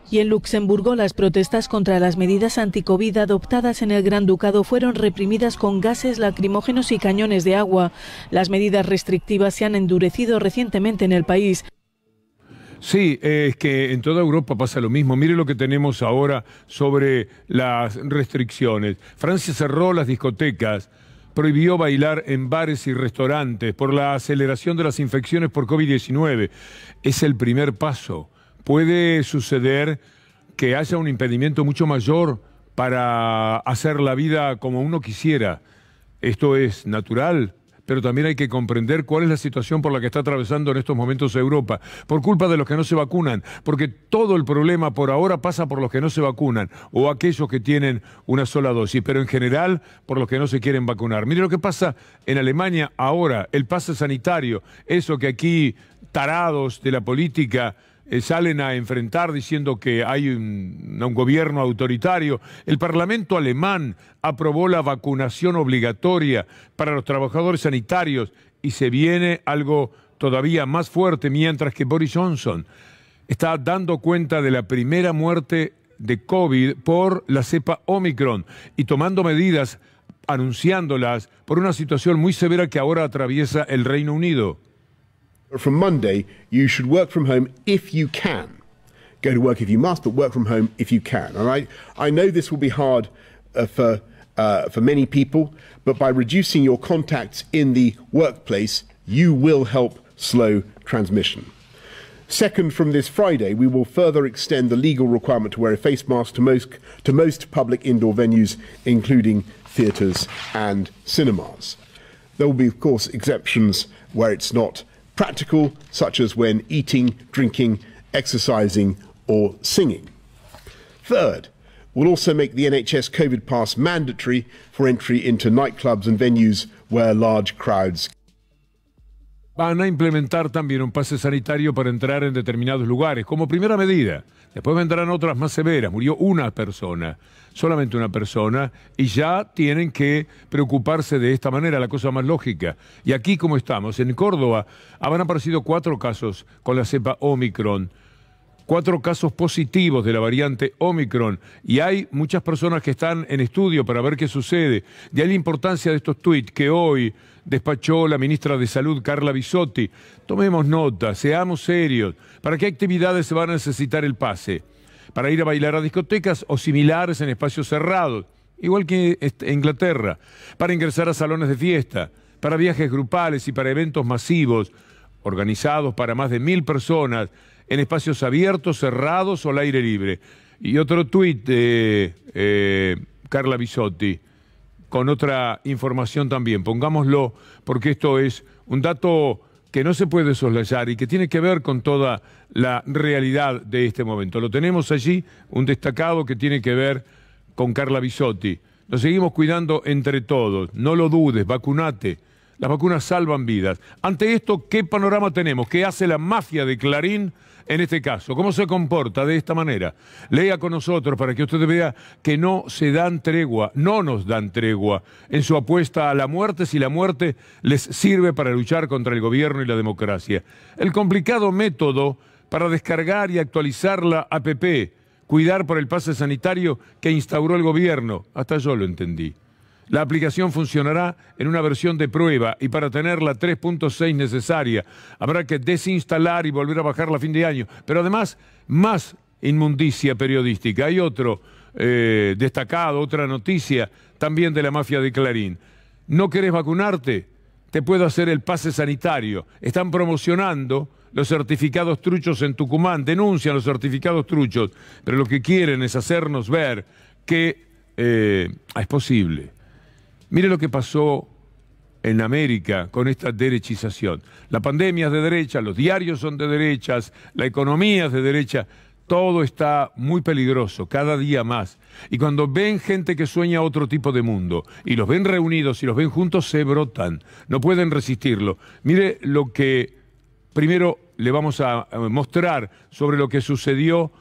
Y en Luxemburgo, las protestas contra las medidas anti-COVID adoptadas en el Gran Ducado fueron reprimidas con gases lacrimógenos y cañones de agua. Las medidas restrictivas se han endurecido recientemente en el país. Sí, es que en toda Europa pasa lo mismo. Mire lo que tenemos ahora sobre las restricciones. Francia cerró las discotecas, prohibió bailar en bares y restaurantes por la aceleración de las infecciones por COVID-19. Es el primer paso. Puede suceder que haya un impedimento mucho mayor para hacer la vida como uno quisiera. Esto es natural, pero también hay que comprender cuál es la situación por la que está atravesando en estos momentos Europa, por culpa de los que no se vacunan, porque todo el problema por ahora pasa por los que no se vacunan, o aquellos que tienen una sola dosis, pero en general por los que no se quieren vacunar. Mire lo que pasa en Alemania ahora, el pase sanitario, eso que aquí tarados de la política salen a enfrentar diciendo que hay un gobierno autoritario. El Parlamento alemán aprobó la vacunación obligatoria para los trabajadores sanitarios y se viene algo todavía más fuerte, mientras que Boris Johnson está dando cuenta de la primera muerte de COVID por la cepa Omicron y tomando medidas, anunciándolas por una situación muy severa que ahora atraviesa el Reino Unido. From Monday, you should work from home if you can. Go to work if you must, but work from home if you can. And I know this will be hard for many people, but by reducing your contacts in the workplace, you will help slow transmission. Second, from this Friday, we will further extend the legal requirement to wear a face mask to most public indoor venues, including theatres and cinemas. There will be, of course, exceptions where it's not practical, such as when eating, drinking, exercising or singing. Third, we'll also make the NHS COVID pass mandatory for entry into nightclubs and venues where large crowds. Van a implementar también un pase sanitario para entrar en determinados lugares, como primera medida. Después vendrán otras más severas. Murió una persona, solamente una persona, y ya tienen que preocuparse de esta manera, la cosa más lógica. Y aquí, como estamos, en Córdoba, han aparecido 4 casos con la cepa Omicron. 4 casos positivos de la variante Omicron. Y hay muchas personas que están en estudio para ver qué sucede. De ahí la importancia de estos tuits que hoy despachó la ministra de Salud, Carla Bisotti. Tomemos nota, seamos serios. ¿Para qué actividades se va a necesitar el pase? ¿Para ir a bailar a discotecas o similares en espacios cerrados? Igual que en Inglaterra. ¿Para ingresar a salones de fiesta? ¿Para viajes grupales y para eventos masivos organizados para más de 1000 personas en espacios abiertos, cerrados o al aire libre? Y otro tuit de Carla Bisotti, con otra información también. Pongámoslo, porque esto es un dato que no se puede soslayar y que tiene que ver con toda la realidad de este momento. Lo tenemos allí, un destacado que tiene que ver con Carla Bisotti. Nos seguimos cuidando entre todos. No lo dudes, vacunate. Las vacunas salvan vidas. Ante esto, ¿qué panorama tenemos? ¿Qué hace la mafia de Clarín en este caso? ¿Cómo se comporta de esta manera? Lea con nosotros para que usted vea que no se dan tregua, no nos dan tregua en su apuesta a la muerte si la muerte les sirve para luchar contra el gobierno y la democracia. El complicado método para descargar y actualizar la APP, cuidar por el pase sanitario que instauró el gobierno, hasta yo lo entendí. La aplicación funcionará en una versión de prueba y para tener la 3.6 necesaria habrá que desinstalar y volver a bajarla a fin de año. Pero además, más inmundicia periodística. Hay otro destacado, otra noticia también de la mafia de Clarín. ¿No querés vacunarte? Te puedo hacer el pase sanitario. Están promocionando los certificados truchos en Tucumán, denuncian los certificados truchos, pero lo que quieren es hacernos ver que es posible. Mire lo que pasó en América con esta derechización. La pandemia es de derecha, los diarios son de derechas, la economía es de derecha, todo está muy peligroso, cada día más. Y cuando ven gente que sueña otro tipo de mundo y los ven reunidos y los ven juntos, se brotan, no pueden resistirlo. Mire lo que primero le vamos a mostrar sobre lo que sucedió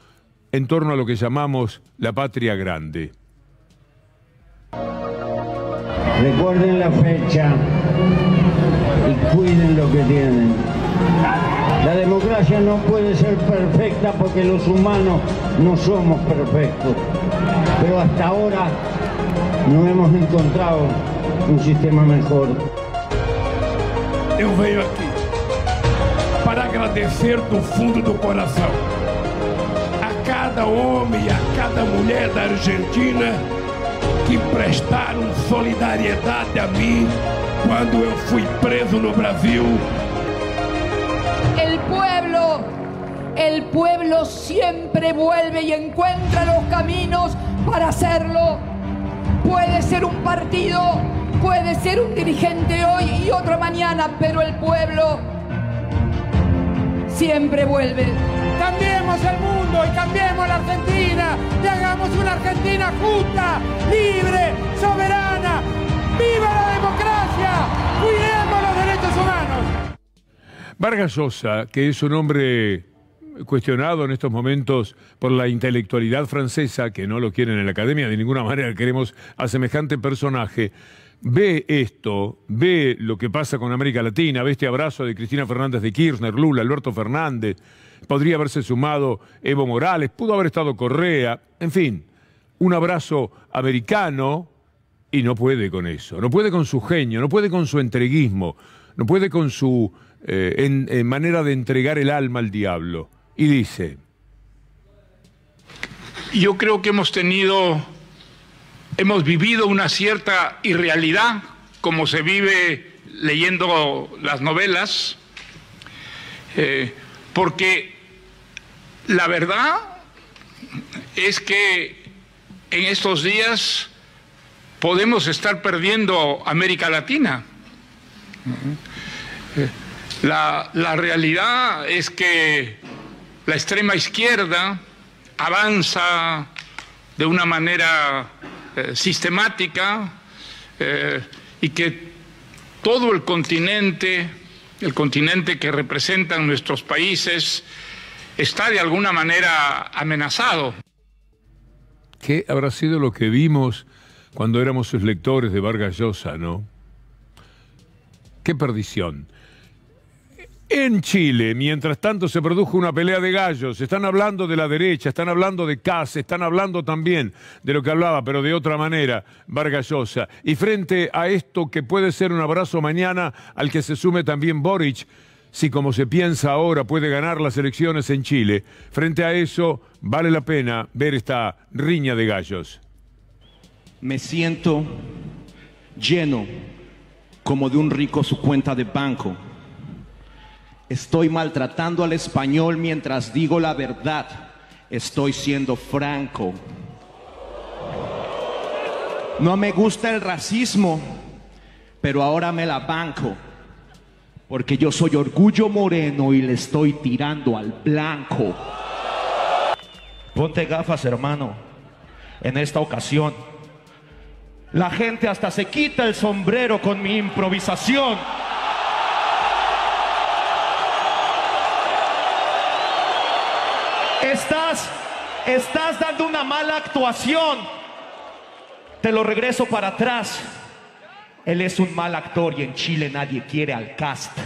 en torno a lo que llamamos la patria grande. Recuerden la fecha y cuiden lo que tienen. La democracia no puede ser perfecta porque los humanos no somos perfectos. Pero hasta ahora no hemos encontrado un sistema mejor. Eu venho aqui para agradecer do fundo do coração a cada homem e a cada mulher da Argentina que prestaram solidariedade a mim quando eu fui preso no Brasil. El pueblo siempre vuelve y encuentra los caminos para hacerlo. Puede ser un partido, puede ser un dirigente hoy y otro mañana, pero el pueblo siempre vuelve. Cambiemos el mundo y cambiemos la Argentina y hagamos una Argentina justa, libre, soberana. ¡Viva la democracia! ¡Cuidemos los derechos humanos! Vargas Llosa, que es un hombre cuestionado en estos momentos por la intelectualidad francesa, que no lo quieren en la academia, de ninguna manera queremos a semejante personaje, ve esto, ve lo que pasa con América Latina, ve este abrazo de Cristina Fernández de Kirchner, Lula, Alberto Fernández, podría haberse sumado Evo Morales, pudo haber estado Correa, en fin, un abrazo americano, y no puede con eso, no puede con su genio, no puede con su entreguismo, no puede con su manera de entregar el alma al diablo. Y dice: yo creo que hemos vivido una cierta irrealidad, como se vive leyendo las novelas, porque la verdad es que en estos días podemos estar perdiendo América Latina. La realidad es que la extrema izquierda avanza de una manera sistemática y que todo el continente que representan nuestros países, está de alguna manera amenazado. ¿Qué habrá sido lo que vimos cuando éramos sus lectores de Vargas Llosa, no? ¡Qué perdición! En Chile, mientras tanto, se produjo una pelea de gallos. Están hablando de la derecha, están hablando de Kast, están hablando también de lo que hablaba, pero de otra manera, Vargas Llosa. Y frente a esto que puede ser un abrazo mañana al que se sume también Boric, si como se piensa ahora puede ganar las elecciones en Chile, frente a eso vale la pena ver esta riña de gallos. Me siento lleno como de un rico su cuenta de banco. Estoy maltratando al español mientras digo la verdad. Estoy siendo franco. No me gusta el racismo, pero ahora me la banco. Porque yo soy orgullo moreno y le estoy tirando al blanco. Ponte gafas, hermano. En esta ocasión, la gente hasta se quita el sombrero con mi improvisación. Estás dando una mala actuación. Te lo regreso para atrás. Él es un mal actor y en Chile nadie quiere al Kast.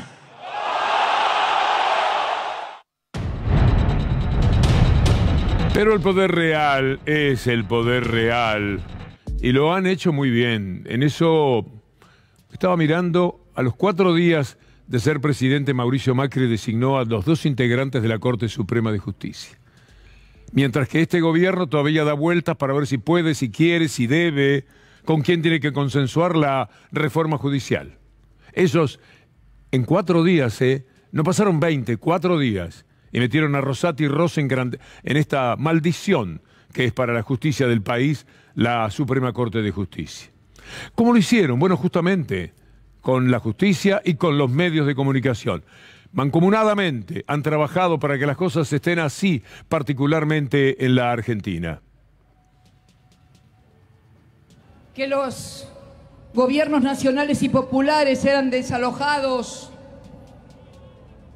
Pero el poder real es el poder real. Y lo han hecho muy bien. En eso estaba mirando, a los 4 días de ser presidente, Mauricio Macri designó a los 2 integrantes de la Corte Suprema de Justicia. Mientras que este gobierno todavía da vueltas para ver si puede, si quiere, si debe, con quién tiene que consensuar la reforma judicial. Ellos, en 4 días, no pasaron 20, 4 días, y metieron a Rosati y Rosenkrantz en esta maldición que es para la justicia del país la Suprema Corte de Justicia. ¿Cómo lo hicieron? Bueno, justamente con la justicia y con los medios de comunicación. Mancomunadamente han trabajado para que las cosas estén así, particularmente en la Argentina. Que los gobiernos nacionales y populares eran desalojados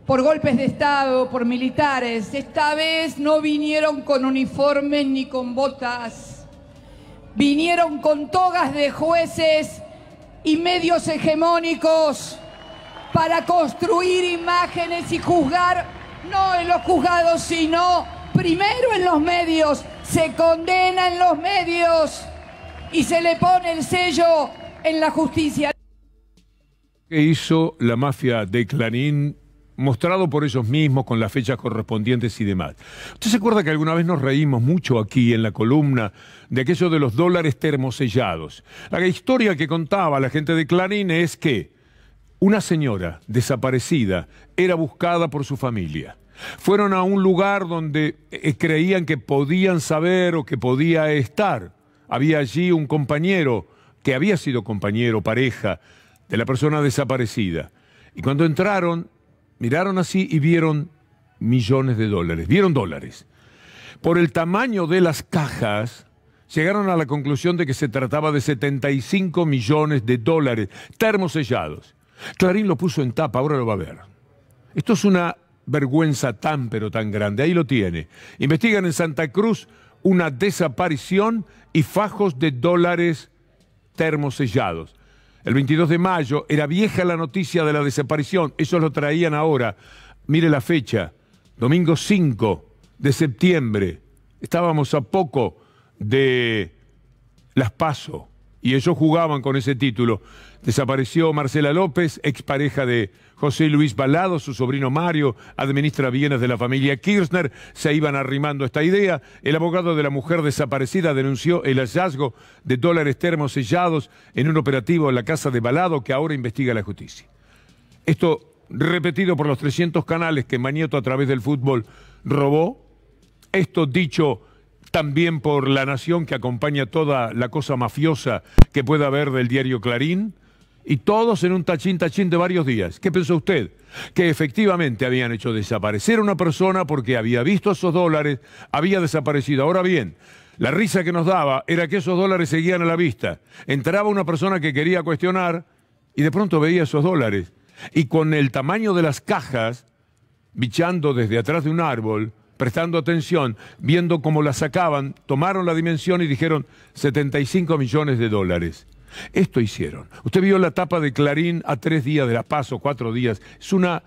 por golpes de Estado, por militares. Esta vez no vinieron con uniformes ni con botas. Vinieron con togas de jueces y medios hegemónicos para construir imágenes y juzgar, no en los juzgados, sino primero en los medios. Se condena en los medios y se le pone el sello en la justicia. ¿Qué hizo la mafia de Clarín, mostrado por ellos mismos con las fechas correspondientes y demás? ¿Usted se acuerda que alguna vez nos reímos mucho aquí en la columna de aquello de los dólares termosellados? La historia que contaba la gente de Clarín es que una señora desaparecida era buscada por su familia. Fueron a un lugar donde creían que podían saber o que podía estar. Había allí un compañero que había sido compañero, pareja de la persona desaparecida. Y cuando entraron, miraron así y vieron millones de dólares. Vieron dólares. Por el tamaño de las cajas, llegaron a la conclusión de que se trataba de 75 millones de dólares termosellados. Clarín lo puso en tapa, ahora lo va a ver. Esto es una vergüenza tan pero tan grande. Ahí lo tiene. Investigan en Santa Cruz una desaparición y fajos de dólares termosellados. El 22 de mayo era vieja la noticia de la desaparición. Ellos lo traían ahora. Mire la fecha. Domingo 5 de septiembre. Estábamos a poco de las PASO. Y ellos jugaban con ese título. Desapareció Marcela López, expareja de José Luis Balado, su sobrino Mario, administra bienes de la familia Kirchner. Se iban arrimando esta idea. El abogado de la mujer desaparecida denunció el hallazgo de dólares termosellados en un operativo en la casa de Balado que ahora investiga la justicia. Esto repetido por los 300 canales que Mañeto a través del fútbol robó. Esto dicho también por La Nación, que acompaña toda la cosa mafiosa que pueda haber del diario Clarín, y todos en un tachín de varios días. ¿Qué pensó usted? Que efectivamente habían hecho desaparecer a una persona porque había visto esos dólares, había desaparecido. Ahora bien, la risa que nos daba era que esos dólares seguían a la vista. Entraba una persona que quería cuestionar y de pronto veía esos dólares. Y con el tamaño de las cajas, bichando desde atrás de un árbol, prestando atención, viendo cómo la sacaban, tomaron la dimensión y dijeron 75 millones de dólares. Esto hicieron. Usted vio la tapa de Clarín a 3 días de la PASO, 4 días. Es una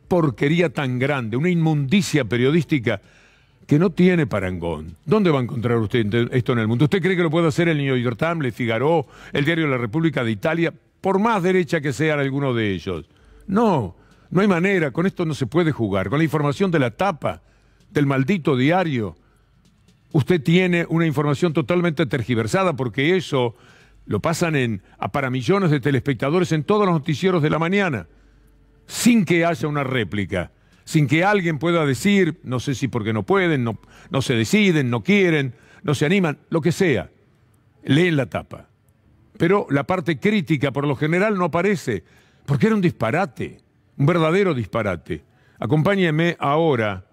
porquería tan grande, una inmundicia periodística que no tiene parangón. ¿Dónde va a encontrar usted esto en el mundo? ¿Usted cree que lo puede hacer el New York Times, Le Figaro, el diario de la República de Italia, por más derecha que sean alguno de ellos? No, no hay manera. Con esto no se puede jugar. Con la información de la tapa del maldito diario, usted tiene una información totalmente tergiversada, porque eso lo pasan para millones de telespectadores en todos los noticieros de la mañana, sin que haya una réplica, sin que alguien pueda decir, no sé si porque no pueden, no se deciden, no quieren, no se animan, lo que sea. Leen la tapa. Pero la parte crítica, por lo general, no aparece, porque era un disparate, un verdadero disparate. Acompáñeme ahora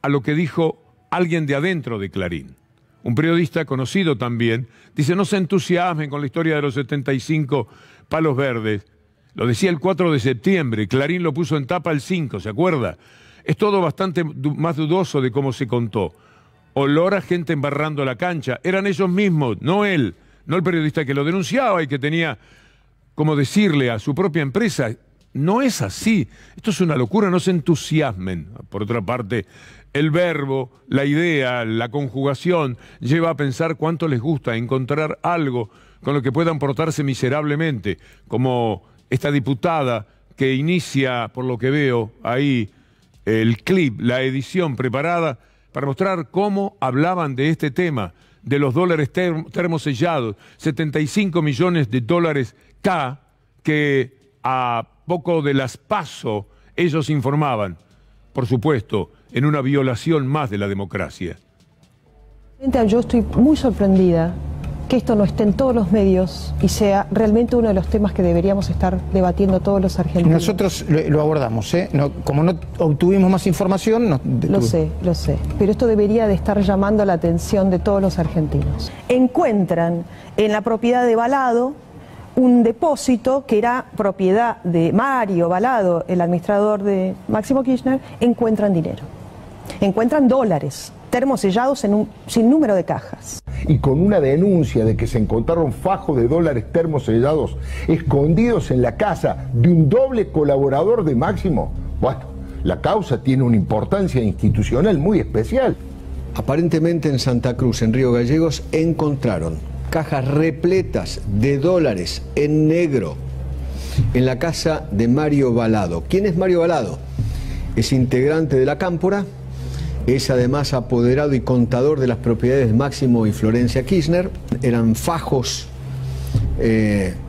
a lo que dijo alguien de adentro de Clarín. Un periodista conocido también, dice, no se entusiasmen con la historia de los 75 palos verdes. Lo decía el 4 de septiembre, Clarín lo puso en tapa el 5, ¿se acuerda? Es todo bastante más dudoso de cómo se contó. Olor a gente embarrando la cancha. Eran ellos mismos, no él, no el periodista que lo denunciaba y que tenía como decirle a su propia empresa, no es así, esto es una locura, no se entusiasmen. Por otra parte, el verbo, la idea, la conjugación, lleva a pensar cuánto les gusta encontrar algo con lo que puedan portarse miserablemente, como esta diputada que inicia, por lo que veo ahí, el clip, la edición preparada para mostrar cómo hablaban de este tema, de los dólares termosellados, 75 millones de dólares K, que a poco de las PASO ellos informaban, por supuesto, en una violación más de la democracia. Yo estoy muy sorprendida que esto no esté en todos los medios y sea realmente uno de los temas que deberíamos estar debatiendo todos los argentinos. Nosotros lo abordamos, ¿eh? Como no obtuvimos más información... Lo sé, pero esto debería de estar llamando la atención de todos los argentinos. Encuentran en la propiedad de Balado un depósito que era propiedad de Mario Balado, el administrador de Máximo Kirchner. Encuentran dinero, encuentran dólares termosellados en un sinnúmero de cajas. Y con una denuncia de que se encontraron fajos de dólares termosellados escondidos en la casa de un doble colaborador de Máximo, bueno, la causa tiene una importancia institucional muy especial. Aparentemente en Santa Cruz, en Río Gallegos, encontraron cajas repletas de dólares en negro en la casa de Mario Balado. ¿Quién es Mario Balado? Es integrante de la Cámpora, es además apoderado y contador de las propiedades de Máximo y Florencia Kirchner. Eran fajos,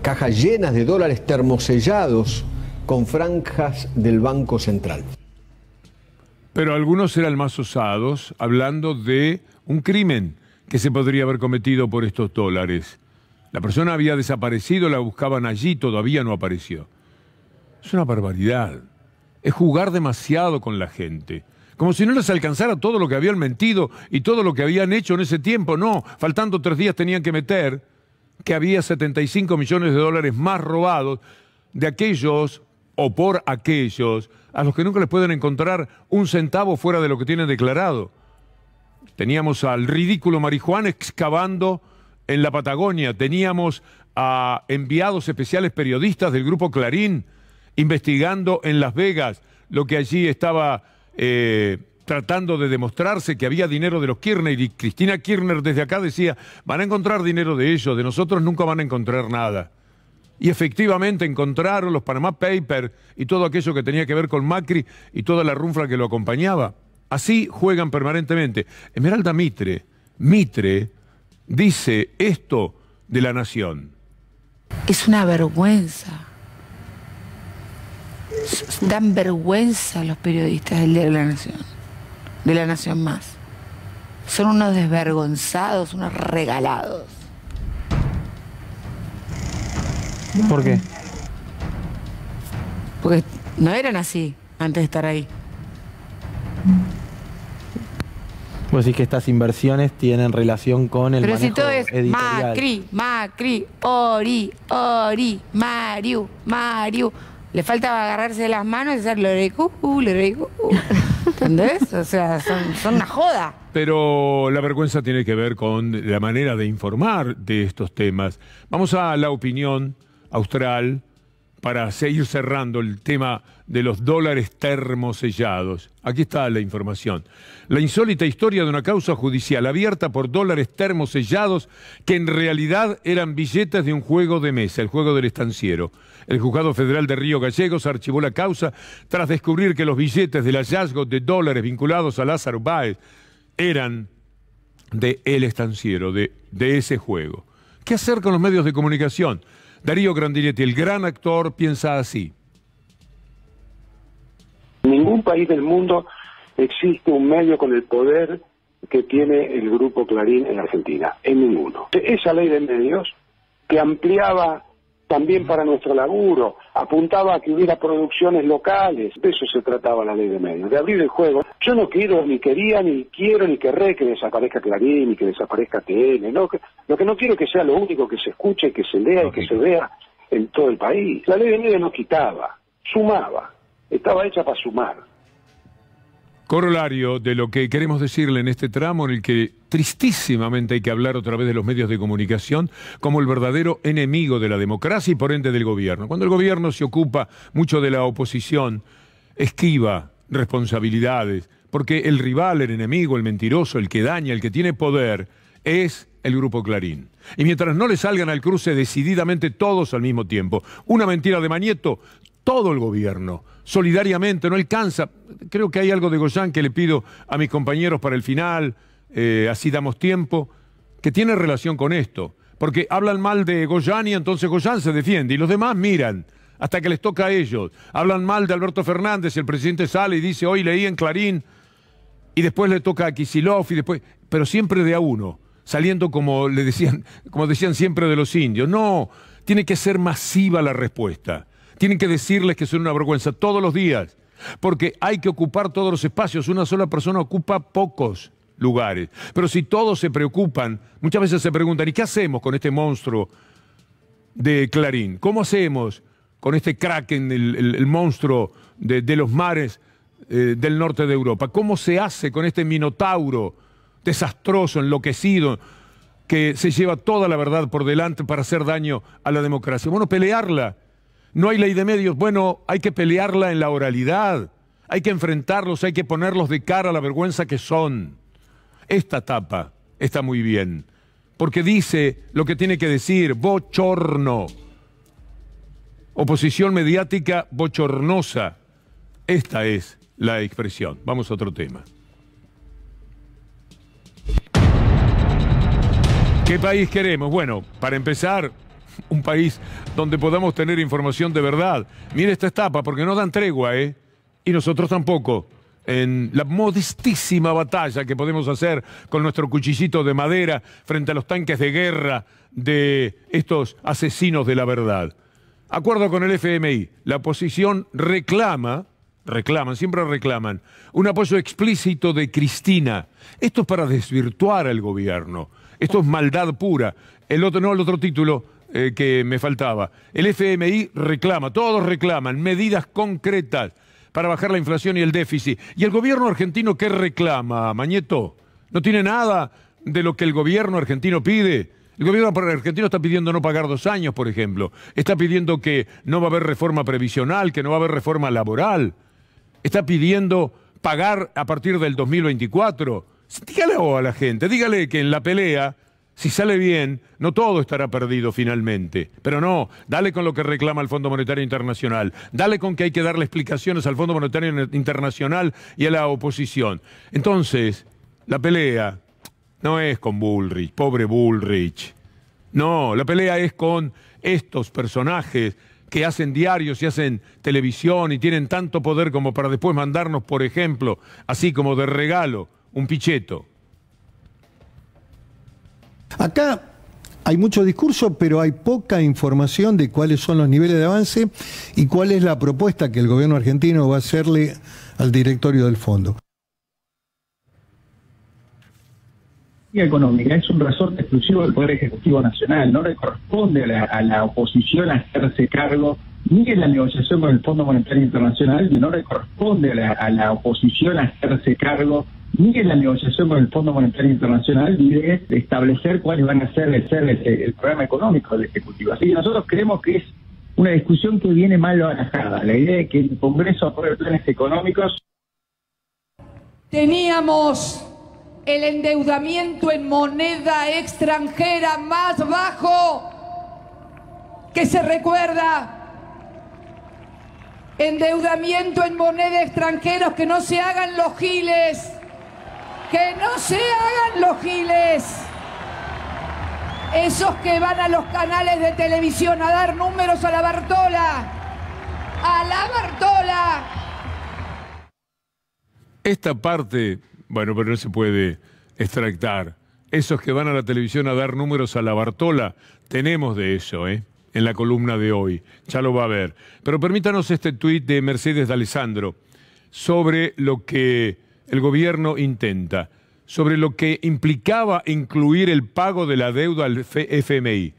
cajas llenas de dólares termosellados con franjas del Banco Central. Pero algunos eran más osados, hablando de un crimen que se podría haber cometido por estos dólares. La persona había desaparecido, la buscaban allí, todavía no apareció. Es una barbaridad. Es jugar demasiado con la gente. Como si no les alcanzara todo lo que habían mentido y todo lo que habían hecho en ese tiempo. No, faltando 3 días tenían que meter que había 75 millones de dólares más robados de aquellos o por aquellos a los que nunca les pueden encontrar un centavo fuera de lo que tienen declarado. Teníamos al ridículo marihuana excavando en la Patagonia, teníamos a enviados especiales periodistas del Grupo Clarín investigando en Las Vegas lo que allí estaba tratando de demostrarse, que había dinero de los Kirchner, y Cristina Kirchner desde acá decía, van a encontrar dinero de ellos, de nosotros nunca van a encontrar nada. Y efectivamente encontraron los Panama Papers y todo aquello que tenía que ver con Macri y toda la runfla que lo acompañaba. Así juegan permanentemente. Esmeralda Mitre dice esto de La Nación. Es una vergüenza. Dan vergüenza a los periodistas del diario de La Nación Más. Son unos desvergonzados, unos regalados. ¿Por qué? Porque no eran así antes de estar ahí. Vos decís que estas inversiones tienen relación con el Pero manejo si todo es editorial. Macri, Ori, Mariu. Le falta agarrarse de las manos y hacer lorecucu. ¿Entendés? O sea, son una joda. Pero la vergüenza tiene que ver con la manera de informar de estos temas. Vamos a la opinión austral para seguir cerrando el tema de los dólares termosellados. Aquí está la información. La insólita historia de una causa judicial abierta por dólares termosellados que en realidad eran billetes de un juego de mesa, el juego del estanciero. El Juzgado Federal de Río Gallegos archivó la causa tras descubrir que los billetes del hallazgo de dólares vinculados a Lázaro Báez eran de el estanciero, de ese juego. ¿Qué hacer con los medios de comunicación? Darío Grandinetti, el gran actor, piensa así. En ningún país del mundo existe un medio con el poder que tiene el Grupo Clarín en Argentina. En ninguno. Esa ley de medios que ampliaba también para nuestro laburo, apuntaba a que hubiera producciones locales. De eso se trataba la ley de medios, de abrir el juego. Yo no quiero, ni quería, ni quiero, ni querré que desaparezca Clarín, ni que desaparezca TN. ¿No? Lo que no quiero es que sea lo único que se escuche, que se lea y que se vea en todo el país. La ley de medios no quitaba, sumaba. Estaba hecha para sumar. Corolario de lo que queremos decirle en este tramo en el que tristísimamente hay que hablar otra vez de los medios de comunicación como el verdadero enemigo de la democracia y por ende del gobierno. Cuando el gobierno se ocupa mucho de la oposición, esquiva responsabilidades, porque el rival, el enemigo, el mentiroso, el que daña, el que tiene poder, es el Grupo Clarín. Y mientras no le salgan al cruce decididamente todos al mismo tiempo, una mentira de Mañeto, todo el gobierno, solidariamente, no alcanza. Creo que hay algo de Goyán que le pido a mis compañeros para el final, así damos tiempo, que tiene relación con esto. Porque hablan mal de Goyán y entonces Goyán se defiende y los demás miran hasta que les toca a ellos. Hablan mal de Alberto Fernández, el presidente sale y dice, hoy leí en Clarín, y después le toca a Kicillof, y después, pero siempre de a uno, saliendo como decían siempre de los indios. No, tiene que ser masiva la respuesta. Tienen que decirles que son una vergüenza todos los días, porque hay que ocupar todos los espacios. Una sola persona ocupa pocos lugares. Pero si todos se preocupan, muchas veces se preguntan, ¿y qué hacemos con este monstruo de Clarín? ¿Cómo hacemos con este Kraken, el monstruo de los mares del norte de Europa? ¿Cómo se hace con este minotauro desastroso, enloquecido, que se lleva toda la verdad por delante para hacer daño a la democracia? Bueno, pelearla. No hay ley de medios. Bueno, hay que pelearla en la oralidad. Hay que enfrentarlos, hay que ponerlos de cara a la vergüenza que son. Esta tapa está muy bien, porque dice lo que tiene que decir, bochorno. Oposición mediática bochornosa. Esta es la expresión. Vamos a otro tema. ¿Qué país queremos? Bueno, para empezar, un país donde podamos tener información de verdad. Mire esta etapa, porque no dan tregua, ¿eh? Y nosotros tampoco. En la modestísima batalla que podemos hacer con nuestro cuchillito de madera frente a los tanques de guerra de estos asesinos de la verdad. Acuerdo con el FMI, la oposición siempre reclaman, un apoyo explícito de Cristina. Esto es para desvirtuar al gobierno. Esto es maldad pura. El otro título, que me faltaba. El FMI reclama, todos reclaman medidas concretas para bajar la inflación y el déficit. ¿Y el gobierno argentino qué reclama, Mañeto? ¿No tiene nada de lo que el gobierno argentino pide? El gobierno argentino está pidiendo no pagar 2 años, por ejemplo. Está pidiendo que no va a haber reforma previsional, que no va a haber reforma laboral. Está pidiendo pagar a partir del 2024. Dígale a la gente, dígale que en la pelea, si sale bien, no todo estará perdido finalmente. Pero no, dale con lo que reclama el Fondo Monetario Internacional. Dale con que hay que darle explicaciones al Fondo Monetario Internacional y a la oposición. Entonces, la pelea no es con Bullrich, pobre Bullrich. No, la pelea es con estos personajes que hacen diarios y hacen televisión y tienen tanto poder como para después mandarnos, por ejemplo, así como de regalo, un picheto. Acá hay mucho discurso, pero hay poca información de cuáles son los niveles de avance y cuál es la propuesta que el gobierno argentino va a hacerle al directorio del fondo. Económica es un resorte exclusivo del Poder Ejecutivo Nacional, no le corresponde a la oposición hacerse cargo ni en la negociación con el Fondo Monetario Internacional, no le corresponde a la oposición hacerse cargo ni en la negociación con el Fondo Monetario Internacional ni de establecer cuáles van a ser el programa económico del Ejecutivo. Así que nosotros creemos que es una discusión que viene mal barajada. La idea de que el Congreso apruebe planes económicos. Teníamos el endeudamiento en moneda extranjera más bajo que se recuerda. Endeudamiento en moneda extranjera, que no se hagan los giles. Que no se hagan los giles. Esos que van a los canales de televisión a dar números a la Bartola. A la Bartola. Esta parte, bueno, pero no se puede extractar. Esos que van a la televisión a dar números a la Bartola, tenemos de eso, en la columna de hoy. Ya lo va a ver. Pero permítanos este tuit de Mercedes D'Alessandro sobre lo que el gobierno intenta, sobre lo que implicaba incluir el pago de la deuda al FMI,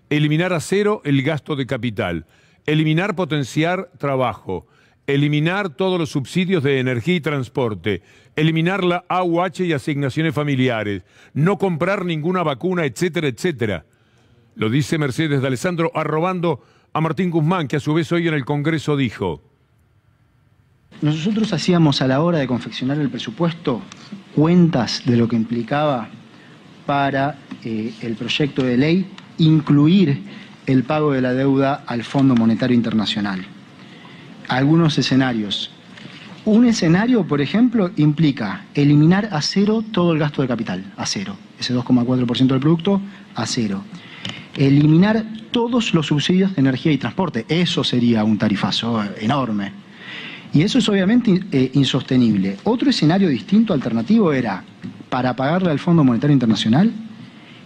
eliminar a cero el gasto de capital, eliminar potenciar trabajo, eliminar todos los subsidios de energía y transporte, eliminar la AUH y asignaciones familiares, no comprar ninguna vacuna, etcétera, etcétera. Lo dice Mercedes D'Alessandro arrobando a Martín Guzmán, que a su vez hoy en el Congreso dijo: nosotros hacíamos a la hora de confeccionar el presupuesto cuentas de lo que implicaba para el proyecto de ley incluir el pago de la deuda al Fondo Monetario Internacional. Algunos escenarios. Un escenario, por ejemplo, implica eliminar a cero todo el gasto de capital, a cero. Ese 2,4% del producto, a cero. Eliminar todos los subsidios de energía y transporte. Eso sería un tarifazo enorme. Y eso es obviamente insostenible. Otro escenario distinto, alternativo, era, para pagarle al Fondo Monetario Internacional,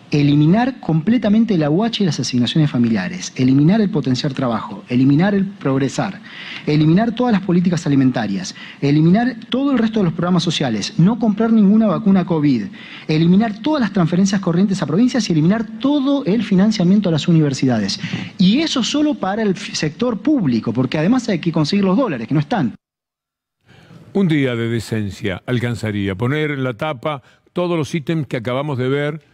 eliminar completamente la UH y las asignaciones familiares, eliminar el potenciar trabajo, eliminar el progresar, eliminar todas las políticas alimentarias, eliminar todo el resto de los programas sociales, no comprar ninguna vacuna COVID, eliminar todas las transferencias corrientes a provincias y eliminar todo el financiamiento a las universidades. Y eso solo para el sector público, porque además hay que conseguir los dólares, que no están. Un día de decencia alcanzaría poner en la tapa todos los ítems que acabamos de ver,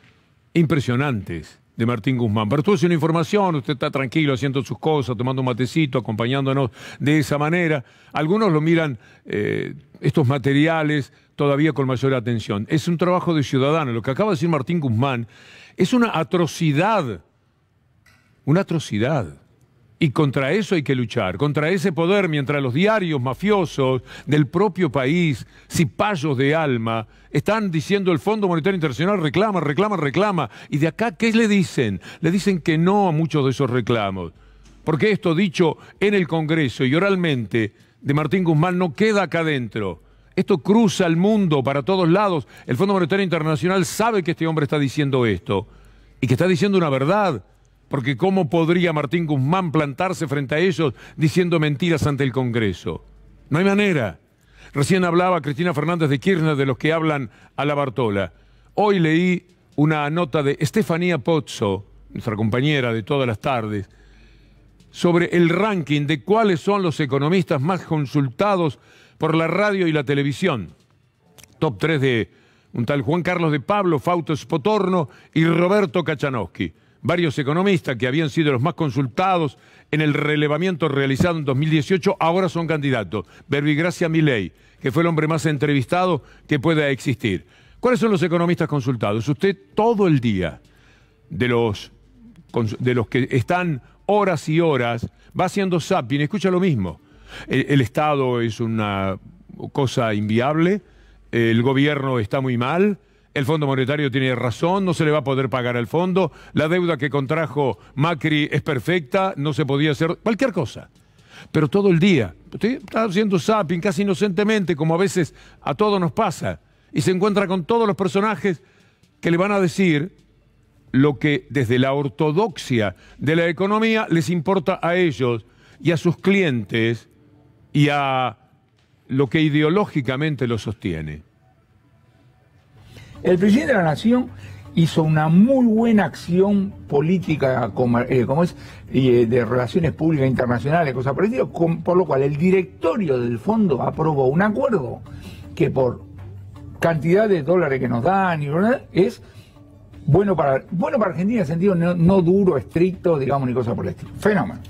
impresionantes, de Martín Guzmán. Pero todo es una información, usted está tranquilo haciendo sus cosas, tomando un matecito, acompañándonos de esa manera. Algunos lo miran, estos materiales, todavía con mayor atención. Es un trabajo de ciudadano. Lo que acaba de decir Martín Guzmán es una atrocidad. Una atrocidad. Y contra eso hay que luchar, contra ese poder, mientras los diarios mafiosos del propio país, cipayos de alma, están diciendo el Fondo Monetario Internacional reclama, reclama, reclama. Y de acá, ¿qué le dicen? Le dicen que no a muchos de esos reclamos. Porque esto dicho en el Congreso y oralmente de Martín Guzmán no queda acá adentro. Esto cruza el mundo para todos lados. El Fondo Monetario Internacional sabe que este hombre está diciendo esto y que está diciendo una verdad. Porque ¿cómo podría Martín Guzmán plantarse frente a ellos diciendo mentiras ante el Congreso? No hay manera. Recién hablaba Cristina Fernández de Kirchner de los que hablan a la Bartola. Hoy leí una nota de Estefanía Pozzo, nuestra compañera de todas las tardes, sobre el ranking de cuáles son los economistas más consultados por la radio y la televisión. Top 3 de un tal Juan Carlos de Pablo, Fausto Spotorno y Roberto Kachanowski. Varios economistas que habían sido los más consultados en el relevamiento realizado en 2018 ahora son candidatos. Verbigracia Milei, que fue el hombre más entrevistado que pueda existir. ¿Cuáles son los economistas consultados? Usted todo el día, de los que están horas y horas, va haciendo zapping, escucha lo mismo. El Estado es una cosa inviable, el gobierno está muy mal, el Fondo Monetario tiene razón, no se le va a poder pagar al fondo, la deuda que contrajo Macri es perfecta, no se podía hacer cualquier cosa. Pero todo el día, usted está haciendo zapping casi inocentemente, como a veces a todos nos pasa, y se encuentra con todos los personajes que le van a decir lo que desde la ortodoxia de la economía les importa a ellos y a sus clientes y a lo que ideológicamente lo sostiene. El presidente de la Nación hizo una muy buena acción política de relaciones públicas internacionales, cosas por el estilo, por lo cual el directorio del fondo aprobó un acuerdo que por cantidad de dólares que nos dan es bueno para Argentina en el sentido no duro, estricto, digamos, ni cosas por el estilo. Fenómeno.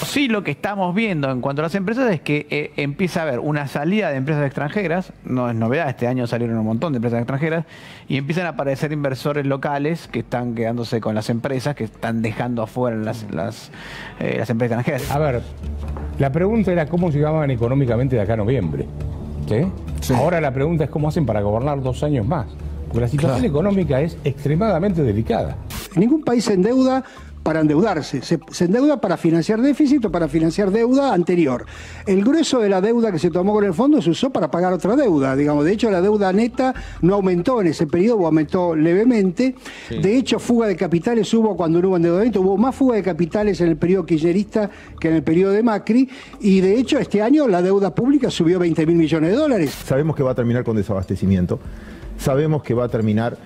Sí, lo que estamos viendo en cuanto a las empresas es que empieza a haber una salida de empresas extranjeras, no es novedad, este año salieron un montón de empresas extranjeras, y empiezan a aparecer inversores locales que están quedándose con las empresas, que están dejando afuera las empresas extranjeras. A ver, la pregunta era cómo llegaban económicamente de acá a noviembre. ¿Sí? Sí. Ahora la pregunta es cómo hacen para gobernar 2 años más, porque la situación económica es extremadamente delicada. Ningún país se endeuda para endeudarse, se endeuda para financiar déficit o para financiar deuda anterior. El grueso de la deuda que se tomó con el fondo se usó para pagar otra deuda, digamos. De hecho, la deuda neta no aumentó en ese periodo, o aumentó levemente. Sí. De hecho, fuga de capitales hubo cuando no hubo endeudamiento, hubo más fuga de capitales en el periodo kirchnerista que en el periodo de Macri, y de hecho este año la deuda pública subió 20.000 millones de dólares. Sabemos que va a terminar con desabastecimiento, sabemos que va a terminar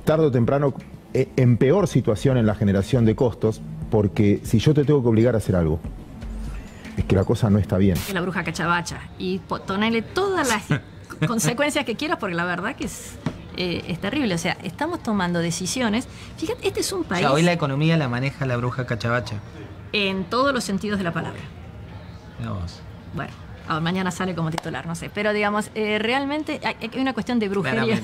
tarde o temprano en peor situación en la generación de costos, porque si yo te tengo que obligar a hacer algo, es que la cosa no está bien. La bruja cachabacha, y ponerle todas las consecuencias que quieras, porque la verdad que es terrible. O sea, estamos tomando decisiones. Fíjate, este es un país... O sea, hoy la economía la maneja la bruja cachabacha. En todos los sentidos de la palabra. Vamos. Bueno. Mañana sale como titular, no sé. Pero digamos, realmente hay una cuestión de brujería.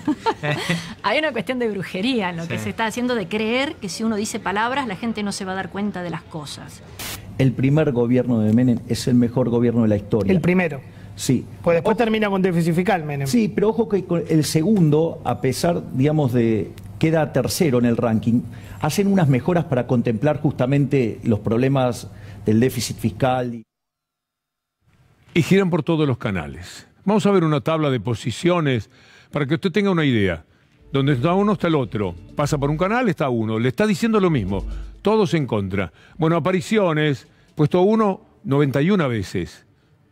Hay una cuestión de brujería en lo que se está haciendo, de creer que si uno dice palabras, la gente no se va a dar cuenta de las cosas. El primer gobierno de Menem es el mejor gobierno de la historia. El primero. Sí. Pues después termina con déficit fiscal, Menem. Sí, pero ojo que el segundo, a pesar, digamos, de queda tercero en el ranking, hacen unas mejoras para contemplar justamente los problemas del déficit fiscal. Y giran por todos los canales. Vamos a ver una tabla de posiciones para que usted tenga una idea. Donde está uno está el otro. Pasa por un canal, está uno. Le está diciendo lo mismo. Todos en contra. Bueno, apariciones. Puesto 1, 91 veces.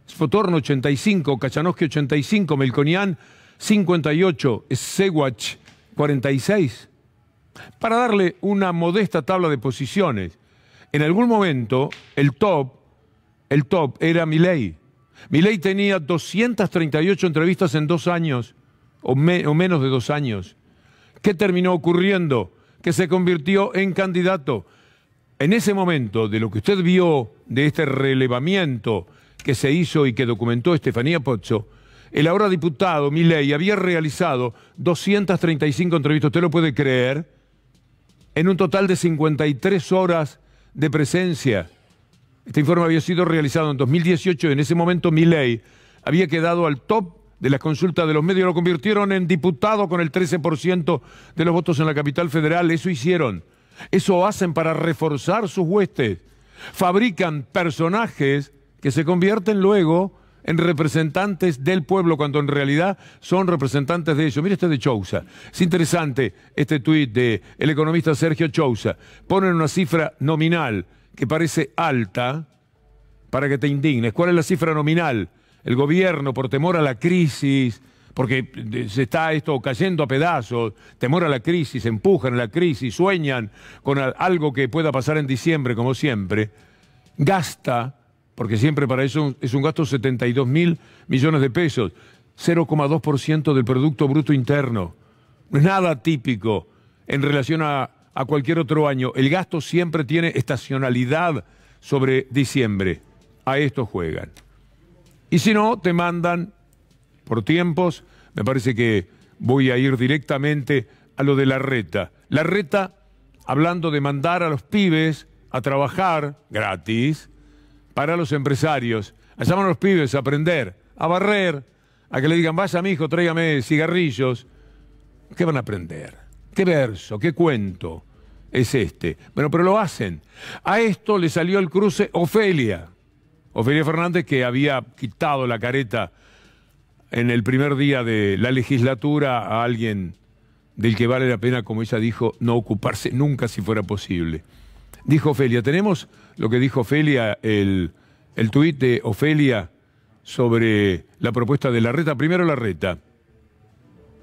Spotorno 85, Kachanowski 85, Melconian 58, Segwach 46. Para darle una modesta tabla de posiciones. En algún momento, el top era Milei. Milei tenía 238 entrevistas en 2 años, o menos de 2 años. ¿Qué terminó ocurriendo? Que se convirtió en candidato. En ese momento, de lo que usted vio de este relevamiento que se hizo y que documentó Estefanía Pozzo, el ahora diputado Milei había realizado 235 entrevistas, ¿usted lo puede creer? En un total de 53 horas de presencia. Este informe había sido realizado en 2018 y en ese momento Milei había quedado al top de las consultas de los medios. Lo convirtieron en diputado con el 13% de los votos en la capital federal. Eso hicieron. Eso hacen para reforzar sus huestes. Fabrican personajes que se convierten luego en representantes del pueblo, cuando en realidad son representantes de ellos. Mire este de Chousa. Es interesante este tuit del economista Sergio Chousa. Ponen una cifra nominal que parece alta para que te indignes. ¿Cuál es la cifra nominal? El gobierno, por temor a la crisis, porque se está esto cayendo a pedazos, temor a la crisis, empujan a la crisis, sueñan con algo que pueda pasar en diciembre, como siempre, gasta, porque siempre para eso es un gasto de 72.000 millones de pesos, 0,2% del Producto Bruto Interno. No es nada típico en relación a cualquier otro año. El gasto siempre tiene estacionalidad sobre diciembre. A esto juegan. Y si no, te mandan por tiempos. Me parece que voy a ir directamente a lo de Larreta. Larreta, hablando de mandar a los pibes a trabajar gratis para los empresarios. Allá van los pibes a aprender, a barrer, a que le digan, vaya mijo, tráigame cigarrillos. ¿Qué van a aprender? ¿Qué verso? ¿Qué cuento es este? Bueno, pero lo hacen. A esto le salió el cruce Ofelia. Ofelia Fernández, que había quitado la careta en el primer día de la legislatura a alguien del que vale la pena, como ella dijo, no ocuparse nunca si fuera posible. Dijo Ofelia, tenemos lo que dijo Ofelia, el tuit de Ofelia sobre la propuesta de Larreta. Primero Larreta.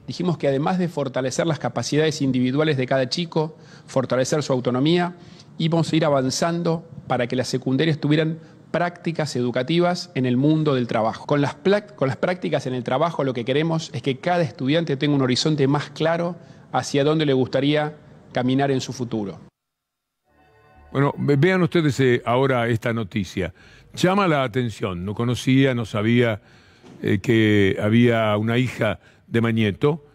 Dijimos que además de fortalecer las capacidades individuales de cada chico, fortalecer su autonomía, íbamos a ir avanzando para que las secundarias tuvieran prácticas educativas en el mundo del trabajo. Con las prácticas en el trabajo lo que queremos es que cada estudiante tenga un horizonte más claro hacia dónde le gustaría caminar en su futuro. Bueno, vean ustedes ahora esta noticia. Llama la atención, no conocía, no sabía que había una hija de Mañeto,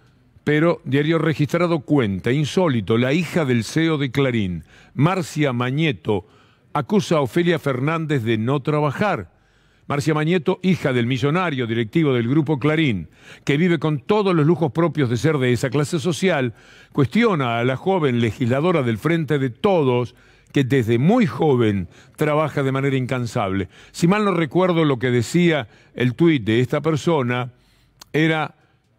pero Diario Registrado cuenta, insólito, la hija del CEO de Clarín, Marcia Mañeto, acusa a Ofelia Fernández de no trabajar. Marcia Mañeto, hija del millonario directivo del Grupo Clarín, que vive con todos los lujos propios de ser de esa clase social, cuestiona a la joven legisladora del Frente de Todos, que desde muy joven trabaja de manera incansable. Si mal no recuerdo lo que decía el tuit de esta persona, era,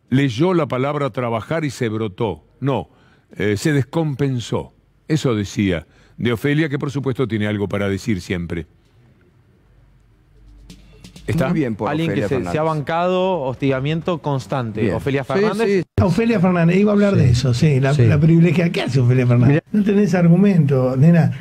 leyó la palabra trabajar y se brotó. No, se descompensó. Eso decía de Ofelia, que por supuesto tiene algo para decir siempre. ¿Está? Muy bien por alguien Ofelia que se ha bancado hostigamiento constante. Bien. Ofelia Fernández. Sí, sí. Ofelia Fernández, iba a hablar de eso, sí, la privilegiada. ¿Qué hace Ofelia Fernández? No tenés argumento, nena.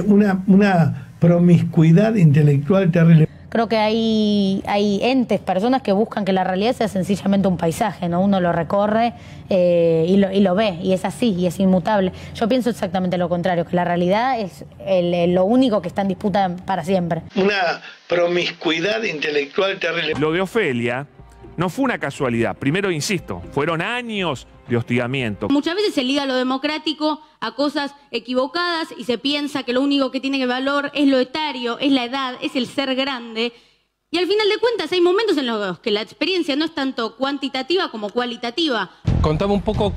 Una promiscuidad intelectual terrible. Creo que hay entes, personas que buscan que la realidad sea sencillamente un paisaje, ¿no? Uno lo recorre y lo ve, y es así, y es inmutable. Yo pienso exactamente lo contrario, que la realidad es lo único que está en disputa para siempre. Una promiscuidad intelectual terrible. Lo de Ofelia no fue una casualidad. Primero, insisto, fueron años de hostigamiento. Muchas veces se liga lo democrático a cosas equivocadas y se piensa que lo único que tiene valor es lo etario, es la edad, es el ser grande. Y al final de cuentas hay momentos en los que la experiencia no es tanto cuantitativa como cualitativa. Contame un poco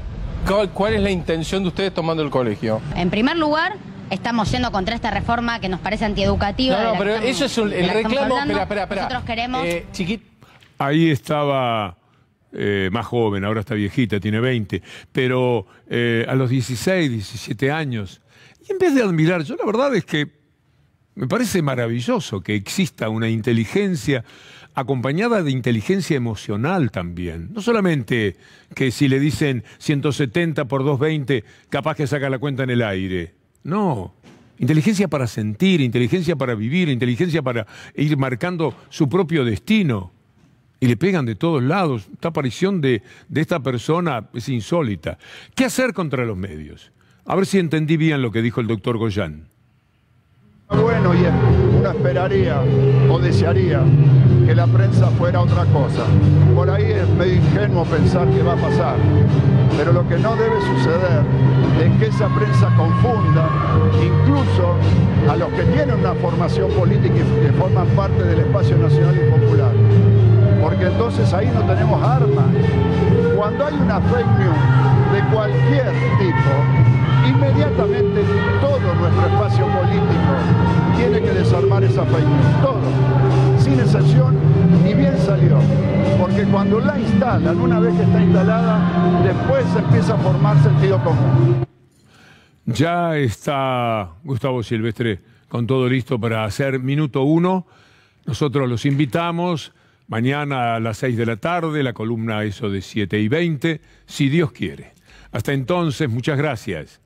cuál es la intención de ustedes tomando el colegio. En primer lugar, estamos yendo contra esta reforma que nos parece antieducativa. No, pero eso es el reclamo. Espera. Nosotros queremos... Ahí estaba más joven, ahora está viejita, tiene 20, pero a los 16, 17 años. Y en vez de admirar, yo la verdad es que me parece maravilloso que exista una inteligencia acompañada de inteligencia emocional también. No solamente que si le dicen 170 por 220, capaz que saca la cuenta en el aire. No. Inteligencia para sentir, inteligencia para vivir, inteligencia para ir marcando su propio destino. Y le pegan de todos lados. Esta aparición de esta persona es insólita. ¿Qué hacer contra los medios? A ver si entendí bien lo que dijo el doctor Goyán. Bueno, y uno esperaría o desearía que la prensa fuera otra cosa. Por ahí es medio ingenuo pensar que va a pasar. Pero lo que no debe suceder es que esa prensa confunda incluso a los que tienen una formación política y que forman parte del espacio nacional y popular. Porque entonces ahí no tenemos armas. Cuando hay una fake news de cualquier tipo, inmediatamente todo nuestro espacio político tiene que desarmar esa fake news. Todo, sin excepción, ni bien salió. Porque cuando la instalan, una vez que está instalada, después empieza a formar sentido común. Ya está Gustavo Silvestre con todo listo para hacer minuto 1. Nosotros los invitamos Mañana a las 6 de la tarde, la columna eso de 7:20, si Dios quiere. Hasta entonces, muchas gracias.